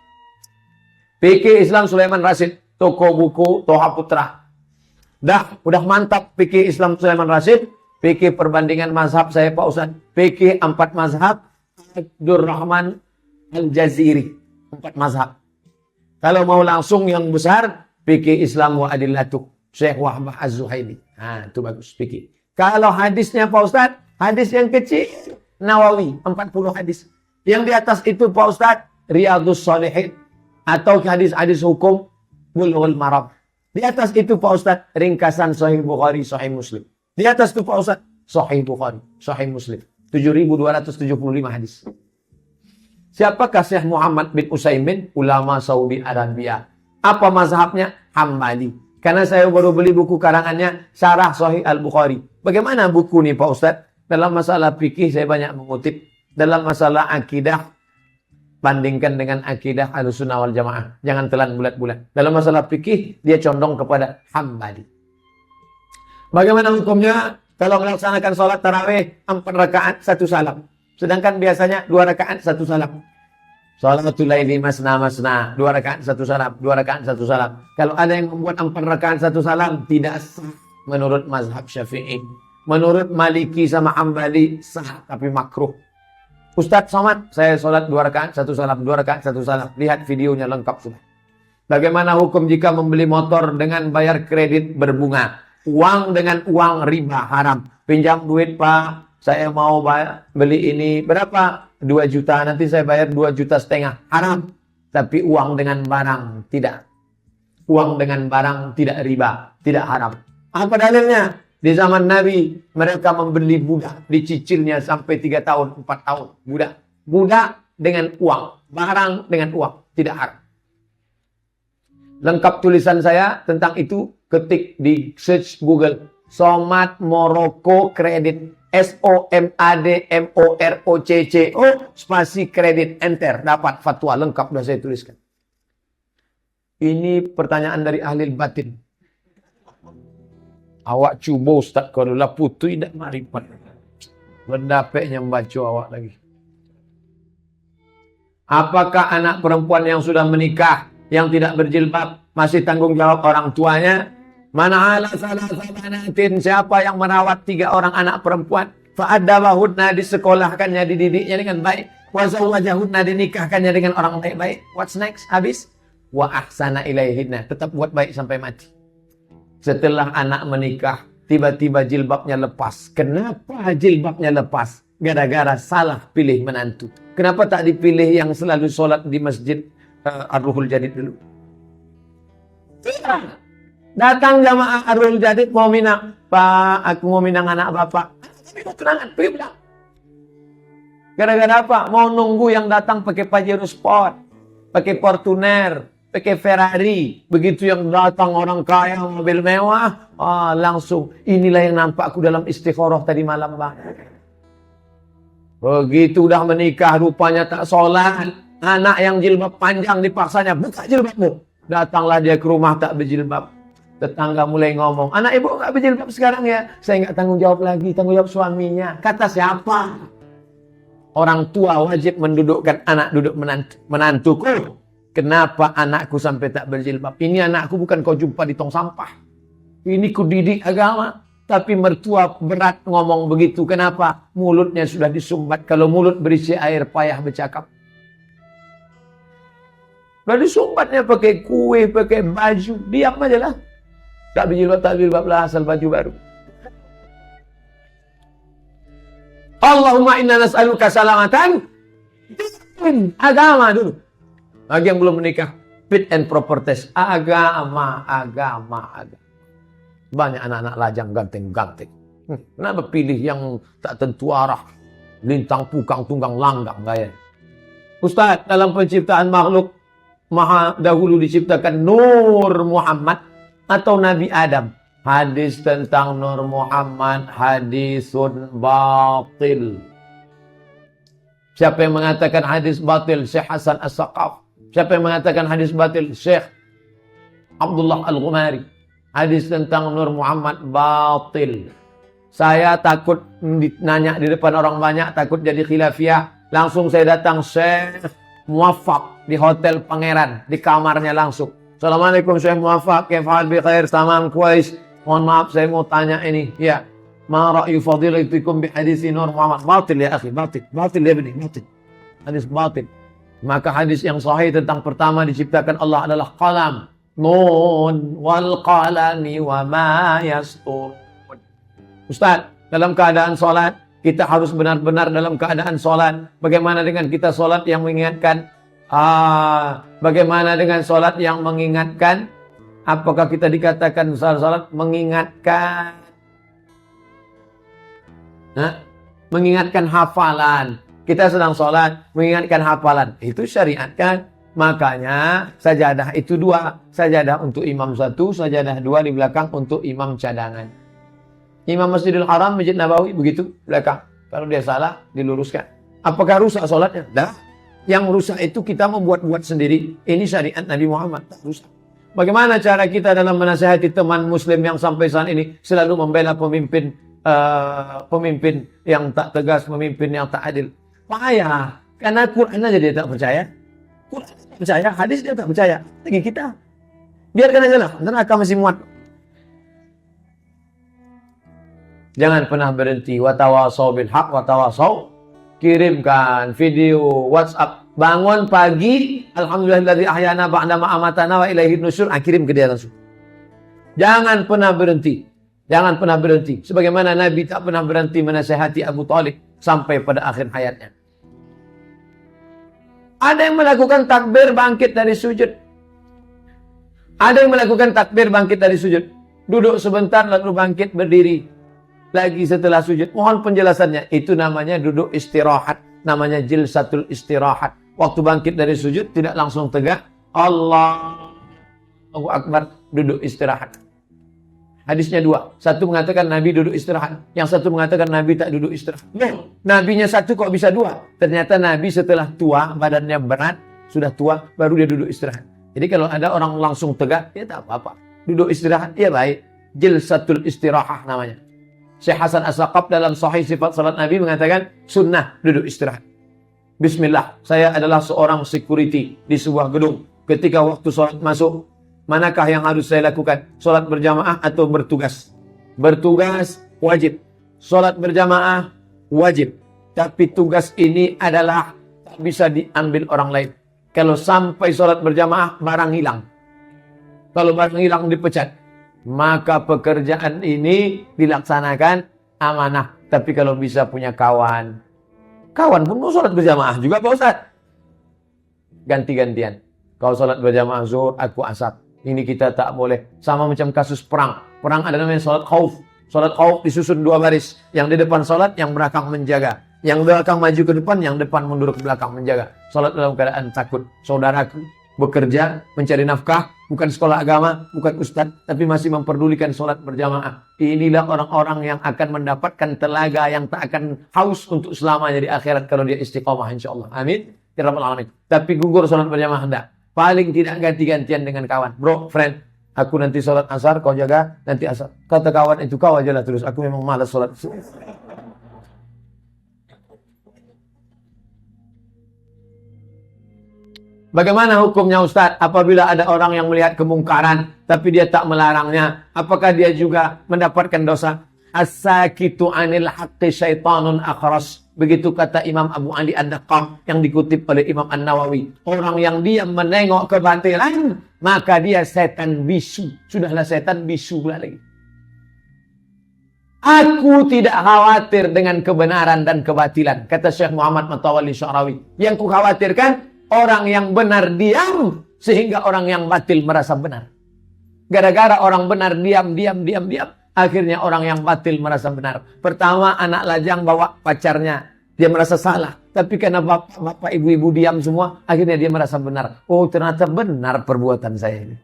Fikih Islam Sulaiman Rasyid. Toko buku Toha Putra. Udah mantap fikih Islam Sulaiman Rasyid. Fikih perbandingan mazhab saya Pak Ustaz. Fikih 4 mazhab. Abdurrahman Al-Jaziri. 4 mazhab. Kalau mau langsung yang besar, fikih Islam wa adillatuh. Syekh Wahbah Az-Zuhaili. Nah, itu bagus fikih. Kalau hadisnya Pak Ustaz, hadis yang kecil, Nawawi, 40 hadis. Yang di atas itu Pak Ustaz, Riyadhus Shalihin. Atau hadis-hadis hukum, Bulughul Maram. Di atas itu Pak Ustaz, ringkasan Sahih Bukhari, Sahih Muslim. Di atas itu Pak Ustaz, Sahih Bukhari, Sahih Muslim. 7.275 hadis. Siapakah Syekh Muhammad bin Utsaimin, ulama Saudi Arabia? Apa mazhabnya? Hambali. Karena saya baru beli buku karangannya, Syarah Sahih Al-Bukhari. Bagaimana buku nih Pak Ustaz? Dalam masalah fikih saya banyak mengutip. Dalam masalah akidah, bandingkan dengan akidah Ahlussunnah wal Jamaah. Jangan telan bulat-bulat. Dalam masalah fikih, dia condong kepada Hambali. Bagaimana hukumnya? Kalau melaksanakan sholat tarawih 4 rakaat 1 salam. Sedangkan biasanya 2 rakaat 1 salam. Sholatul laili masna masna, 2 rakaat 1 salam, 2 rakaat 1 salam. Kalau ada yang membuat 4 rakaat 1 salam, tidak sah menurut mazhab Syafi'i. Menurut Maliki sama Hambali sah tapi makruh. Ustadz Somad, saya sholat 2 rakaat 1 salam, 2 rakaat 1 salam. Lihat videonya lengkap sudah. Bagaimana hukum jika membeli motor dengan bayar kredit berbunga? Uang dengan uang riba haram. Pinjam duit Pak, saya mau beli ini berapa? 2 juta, nanti saya bayar 2,5 juta. Haram. Tapi uang dengan barang tidak. Uang dengan barang tidak riba, tidak haram. Apa dalilnya? Di zaman Nabi, mereka membeli budak, dicicilnya sampai 3 tahun, 4 tahun. Budak dengan uang, barang dengan uang, tidak haram. Lengkap tulisan saya tentang itu, ketik di search Google. Somad Morocco Kredit. SOMADMOROCCO spasi kredit, enter, dapat fatwa lengkap sudah saya tuliskan. Ini pertanyaan dari ahli batin. Awak cuba Ustaz kalau lah putih tidak marifat. Berdapeknya membaca awak lagi. Apakah anak perempuan yang sudah menikah yang tidak berjilbab masih tanggung jawab orang tuanya? Mana ala salah sabanatin, siapa yang merawat 3 orang anak perempuan, fa'adabahudna, disekolahkannya, dididiknya dengan baik, wa zawwajahudna, dinikahkannya dengan orang baik-baik. What's next? Habis? Wa ahsana ilaihinna, tetap buat baik sampai mati. Setelah anak menikah, tiba-tiba jilbabnya lepas. Kenapa jilbabnya lepas? Gara-gara salah pilih menantu. Kenapa tak dipilih yang selalu sholat di masjid Ar-Ruhul Jadid dulu? Datang jamaah Ar-Ruhul Jadid mau minang. Pak, aku mau minang anak bapak. Tapi mau tunangan, pergi bilang. Gara-gara apa? Mau nunggu yang datang pakai Pajero Sport, pakai Fortuner, pakai Ferrari. Begitu yang datang orang kaya, mobil mewah, langsung. Inilah yang nampak aku dalam istikharah tadi malam, Bang. Begitu udah menikah, rupanya tak sholat. Anak yang jilbab panjang dipaksanya, buka jilbabmu. Datanglah dia ke rumah tak berjilbab. Tetangga mulai ngomong, anak ibu nggak berjilbab sekarang ya? Saya nggak tanggung jawab lagi, tanggung jawab suaminya. Kata siapa? Orang tua wajib mendudukkan anak duduk menantuku. Kenapa anakku sampai tak berjilbab? Ini anakku bukan kau jumpa di tong sampah. Ini ku didik agama. Tapi mertua berat ngomong begitu. Kenapa? Mulutnya sudah disumbat. Kalau mulut berisi air, payah bercakap. Sudah disumbatnya pakai kue, pakai baju. Diam aja lah. Tak berjilbab lah, asal baju baru. Allahumma inna nas'aluka salamatan. Agama dulu. Bagi yang belum menikah, fit and proper test. Agama. Banyak anak-anak lajang ganteng-ganteng. Kenapa pilih yang tak tentu arah? Lintang, pukang, tunggang, langgang. Gaya. Ustaz, dalam penciptaan makhluk, maha dahulu diciptakan Nur Muhammad atau Nabi Adam? Hadis tentang Nur Muhammad hadisun batil. Siapa yang mengatakan hadis batil? Syekh Hasan As-Saqaf. Siapa yang mengatakan hadis batil? Syekh Abdullah Al-Ghumari. Hadis tentang Nur Muhammad batil. Saya takut nanya di depan orang banyak, takut jadi khilafiyah. Langsung saya datang Syekh Muwaffaq di Hotel Pangeran, di kamarnya langsung. Assalamualaikum Syekh Muwaffaq, kaifal bi khair, tamam kuais. Mohon maaf saya mau tanya ini. Ya. Ma ra'yu fadilatikum bi hadis Nur Muhammad? Batil ya akhi, batil. Batil ya bani, batil. Hadis batil. Maka hadis yang sahih tentang pertama diciptakan Allah adalah qalam. Nun wal qalami wa ma yastur. Ustaz, dalam keadaan sholat, kita harus benar-benar dalam keadaan sholat. Bagaimana dengan kita sholat yang mengingatkan? Bagaimana dengan sholat yang mengingatkan? Apakah kita dikatakan sholat mengingatkan? Mengingatkan hafalan. Kita sedang sholat, mengingatkan hafalan. Itu syariat kan? Makanya sajadah itu 2. Sajadah untuk imam 1, sajadah 2 di belakang untuk imam cadangan. Imam Masjidil Haram, Masjid Nabawi begitu belakang. Kalau dia salah, diluruskan. Apakah rusak sholatnya? Dah. Yang rusak itu kita membuat-buat sendiri. Ini syariat Nabi Muhammad, tak rusak. Bagaimana cara kita dalam menasihati teman muslim yang sampai saat ini selalu membela pemimpin yang tak tegas, pemimpin yang tak adil? Payah. Karena Quran aja dia tak percaya. Quran tak percaya, hadis dia tak percaya. Lagi kita. Biarkan aja lah, neraka masih muat. Jangan pernah berhenti. Watawasau bil haq, watawasau. Kirimkan video WhatsApp. Bangun pagi, alhamdulillahilladzi ahyana ba'da ma amatana wa ilaihin nusyur. Kirim ke dia langsung. Jangan pernah berhenti. Jangan pernah berhenti. Sebagaimana Nabi tak pernah berhenti menasihati Abu Talib sampai pada akhir hayatnya. Ada yang melakukan takbir bangkit dari sujud. Ada yang melakukan takbir bangkit dari sujud. Duduk sebentar lalu bangkit berdiri. Lagi setelah sujud. Mohon penjelasannya. Itu namanya duduk istirahat. Namanya jilsatul istirahat. Waktu bangkit dari sujud tidak langsung tegak. Allahu Akbar. Duduk istirahat. Hadisnya 2. Satu mengatakan Nabi duduk istirahat. Yang satu mengatakan Nabi tak duduk istirahat. Nabinya satu kok bisa 2? Ternyata Nabi setelah tua, badannya berat, sudah tua, baru dia duduk istirahat. Jadi kalau ada orang langsung tegak, ya tak apa-apa. Duduk istirahat, ya baik. Jilsatul istirahah namanya. Syekh Hasan As-Saqaf dalam Sahih Sifat Salat Nabi mengatakan sunnah duduk istirahat. Bismillah, saya adalah seorang security di sebuah gedung. Ketika waktu salat masuk, manakah yang harus saya lakukan? Salat berjamaah atau bertugas? Bertugas wajib. Salat berjamaah wajib. Tapi tugas ini adalah tak bisa diambil orang lain. Kalau sampai salat berjamaah, barang hilang. Kalau barang hilang dipecat. Maka pekerjaan ini dilaksanakan amanah. Tapi kalau bisa punya kawan. Kawan pun mau sholat berjamaah juga Pak Ustaz. Ganti-gantian. Kau sholat berjamaah zuhur, aku asar. Ini kita tak boleh. Sama macam kasus perang. Perang ada namanya sholat khauf. Sholat khauf disusun 2 baris. Yang di depan sholat, yang belakang menjaga. Yang belakang maju ke depan, yang depan mundur ke belakang menjaga. Sholat dalam keadaan takut. Saudaraku bekerja, mencari nafkah, bukan sekolah agama, bukan ustadz, tapi masih memperdulikan sholat berjamaah. Inilah orang-orang yang akan mendapatkan telaga yang tak akan haus untuk selamanya di akhirat kalau dia istiqomah insyaAllah. Amin. Ya Rabbal Alamin. Tapi gugur sholat berjamaah hendak. Paling tidak ganti-gantian dengan kawan. Bro, friend, aku nanti sholat asar, kau jaga, nanti asar. Kata kawan itu kau aja lah terus. Aku memang malas sholat. Bagaimana hukumnya Ustaz apabila ada orang yang melihat kemungkaran tapi dia tak melarangnya? Apakah dia juga mendapatkan dosa? As-sakitu 'anil haqqi syaitanun akhras. Begitu kata Imam Abu Ali Ad-Daqqaq yang dikutip oleh Imam An-Nawawi. Orang yang diam menengok kebatilan, maka dia setan bisu. Sudahlah setan bisu pula lagi. Aku tidak khawatir dengan kebenaran dan kebatilan, kata Syekh Muhammad Matawalli Sya'rawi. Yang ku khawatirkan orang yang benar diam, sehingga orang yang batil merasa benar. Gara-gara orang benar diam, akhirnya orang yang batil merasa benar. Pertama, anak lajang bawa pacarnya, dia merasa salah. Tapi karena bapak ibu-ibu diam semua, akhirnya dia merasa benar. Oh, ternyata benar perbuatan saya ini.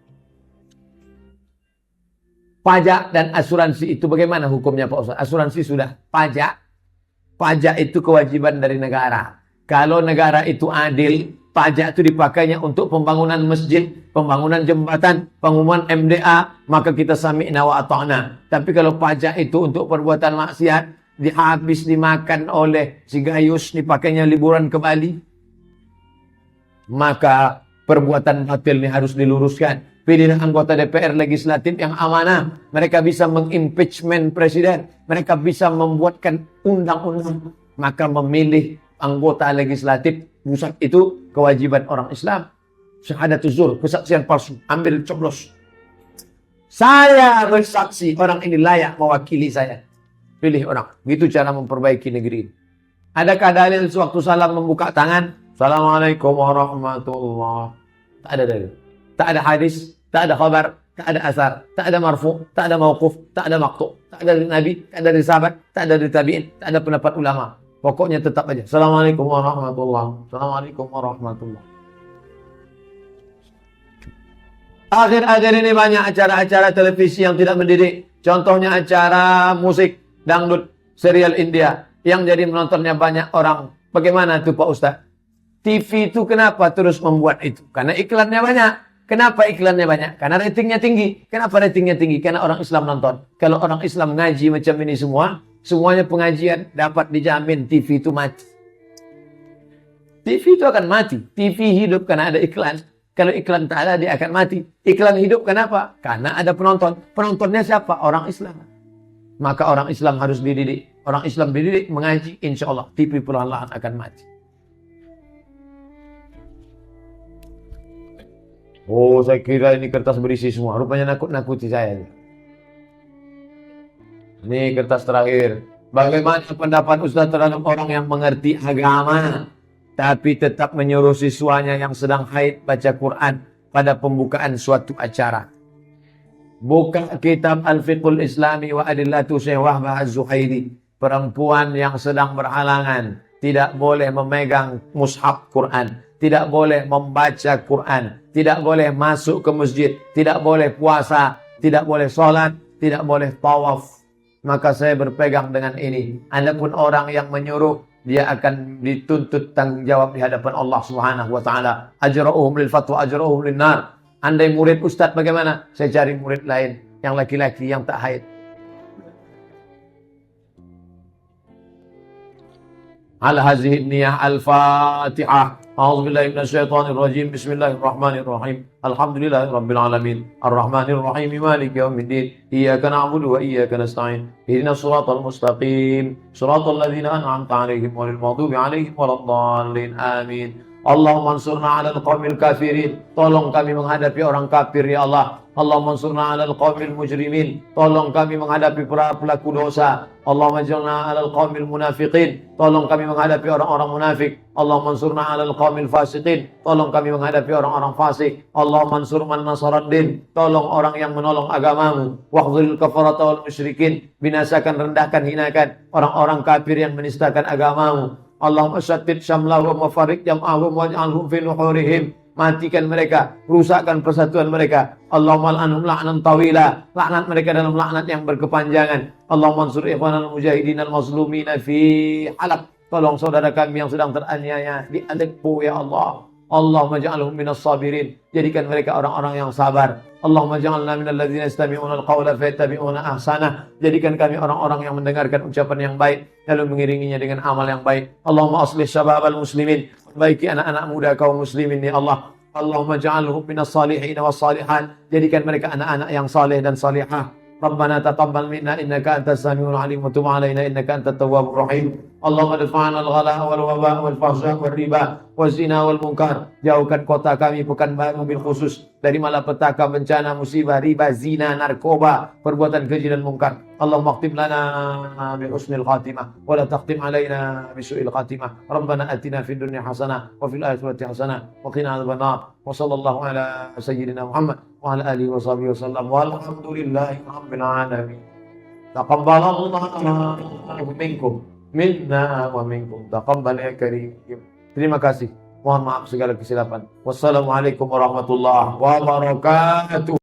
Pajak dan asuransi itu bagaimana hukumnya Pak Ustaz? Asuransi sudah. Pajak itu kewajiban dari negara. Kalau negara itu adil, pajak itu dipakainya untuk pembangunan masjid, pembangunan jembatan, pengumuman MDA, maka kita sami'na wa ata'na. Tapi kalau pajak itu untuk perbuatan maksiat, dihabis dimakan oleh si Gayus, dipakainya liburan ke Bali. Maka perbuatan batil ini harus diluruskan. Pilih anggota DPR legislatif yang amanah. Mereka bisa mengimpeachment presiden. Mereka bisa membuatkan undang-undang. Maka memilih anggota legislatif pusat itu kewajiban orang Islam. Syahadatul zur, kesaksian palsu. Ambil coblos. Saya bersaksi orang ini layak mewakili saya. Pilih orang. Begitu cara memperbaiki negeri ini. Adakah dalil sewaktu salam membuka tangan? Assalamualaikum warahmatullahi. Tak ada dalil. Tak ada hadis, tak ada khabar, tak ada asar, tak ada marfu, tak ada mauquf, tak ada maqtu, tak ada dari Nabi, tak ada dari sahabat, tak ada dari tabi'in, tak ada pendapat ulama. Pokoknya tetap aja. Assalamualaikum warahmatullahi. Assalamualaikum warahmatullahi. Akhir-akhir ini banyak acara-acara televisi yang tidak mendidik. Contohnya acara musik, dangdut, serial India. Yang jadi menontonnya banyak orang. Bagaimana itu Pak Ustaz? TV itu kenapa terus membuat itu? Karena iklannya banyak. Kenapa iklannya banyak? Karena ratingnya tinggi. Kenapa ratingnya tinggi? Karena orang Islam nonton. Kalau orang Islam ngaji macam ini semua, semuanya pengajian, dapat dijamin TV itu mati. TV itu akan mati. TV hidup karena ada iklan. Kalau iklan tak ada, dia akan mati. Iklan hidup kenapa? Karena ada penonton. Penontonnya siapa? Orang Islam. Maka orang Islam harus dididik. Orang Islam dididik, mengaji, insya Allah TV perlahan-lahan akan mati. Oh, saya kira ini kertas berisi semua. Rupanya nakut-nakuti saya. Ini kertas terakhir. Bagaimana pendapat Ustaz terhadap orang yang mengerti agama, tapi tetap menyuruh siswanya yang sedang haid baca Quran pada pembukaan suatu acara? Buka kitab Al-Fiqhul Islami wa Adillatu Syekh Wahbah Az-Zuhairi. Perempuan yang sedang berhalangan tidak boleh memegang mushaf Quran, tidak boleh membaca Quran, tidak boleh masuk ke masjid, tidak boleh puasa, tidak boleh sholat, tidak boleh tawaf. Maka saya berpegang dengan ini. Adapun orang yang menyuruh, dia akan dituntut tanggung jawab di hadapan Allah Subhanahu wa taala. Ajra'uhum lil fatwa, ajra'uhum lin nar. Andai murid ustaz bagaimana? Saya cari murid lain yang laki-laki yang tak haid. Ala hazihi niyah al-Fatihah. A'udzu billahi minasyaitonir rajim. Bismillahirrahmanirrahim. Alhamdulillahi rabbil alamin. Arrahmanir rahim. Maliki yaumiddin. Iyyaka na'budu wa iyyaka nasta'in. Ihdinas shiratal mustaqim. Shiratal ladzina an'amta 'alaihim ghairil maghdubi 'alaihim waladdallin. Amin. Allahumma ansurna 'alal qaumil kafirin. Tolong kami menghadapi orang kafir ya Allah. Allahumma ansurna 'alal qaumil mujrimin. Tolong kami menghadapi para pelaku dosa. Allahumma ansurna 'alal qaumil munafiqin. Tolong kami menghadapi orang-orang munafik. Allahumma ansurna 'alal qaumil fasiqin. Tolong kami menghadapi orang-orang fasik. Allahumma ansur man nasaraddin. Tolong orang yang menolong agamamu. Wakhzulil kafarata wal musyrikin. Binasakan, rendahkan, hinakan orang-orang kafir yang menistakan agamamu. Allahumma syattid syamlahum wa farik jam'ahum waj'alhum fi nuhurihim. Matikan mereka, rusakkan persatuan mereka. Allahumma al'anhum la'nan tawila. Laknat mereka dalam laknat yang berkepanjangan. Allahumma ansur ikhwanal mujahidin al-mazlumina fi Halab. Tolong saudara kami yang sedang teraniaya di Aleppo ya Allah. Allahumma ja'alhum minas sabirin. Jadikan mereka orang-orang yang sabar. Allahumma ja'alna minal ladzina yastami'una al-qawla fayattabi'una ahsana. Jadikan kami orang-orang yang mendengarkan ucapan yang baik lalu mengiringinya dengan amal yang baik. Allahumma aslih syababal muslimin. Perbaiki anak-anak muda kaum muslimin ya Allah. Allahumma ja'alhum minas salihin was salihat. Jadikan mereka anak-anak yang saleh dan salihah. Rabbana taqabbal minna innaka antas samiul alim wa tub alaina innaka antat tawwabur rahim. Allahumma dafa'na al-ghala wal waba wal fahsya wal riba waz zina wal munkar. Jauhkan kota kami Pekanbaru bil khusus dari malapetaka, bencana, musibah, riba, zina, narkoba, perbuatan keji dan munkar. Allahumma khtim lana bi husnil khatimah wa la taqtim alaina bi su'il khatimah. Rabbana atina fid dunya hasanah wa fil akhirati hasanah wa qina adzabannar. Wa sallallahu ala sayyidina Muhammad wa ala alihi wa sahbihi wasallam. Walhamdulillahi rabbil alamin. Taqabbalallahu minkum minna wa minkum. Taqabbal ya karim. Terima kasih. Mohon maaf segala kesilapan. Wassalamualaikum warahmatullahi wabarakatuh.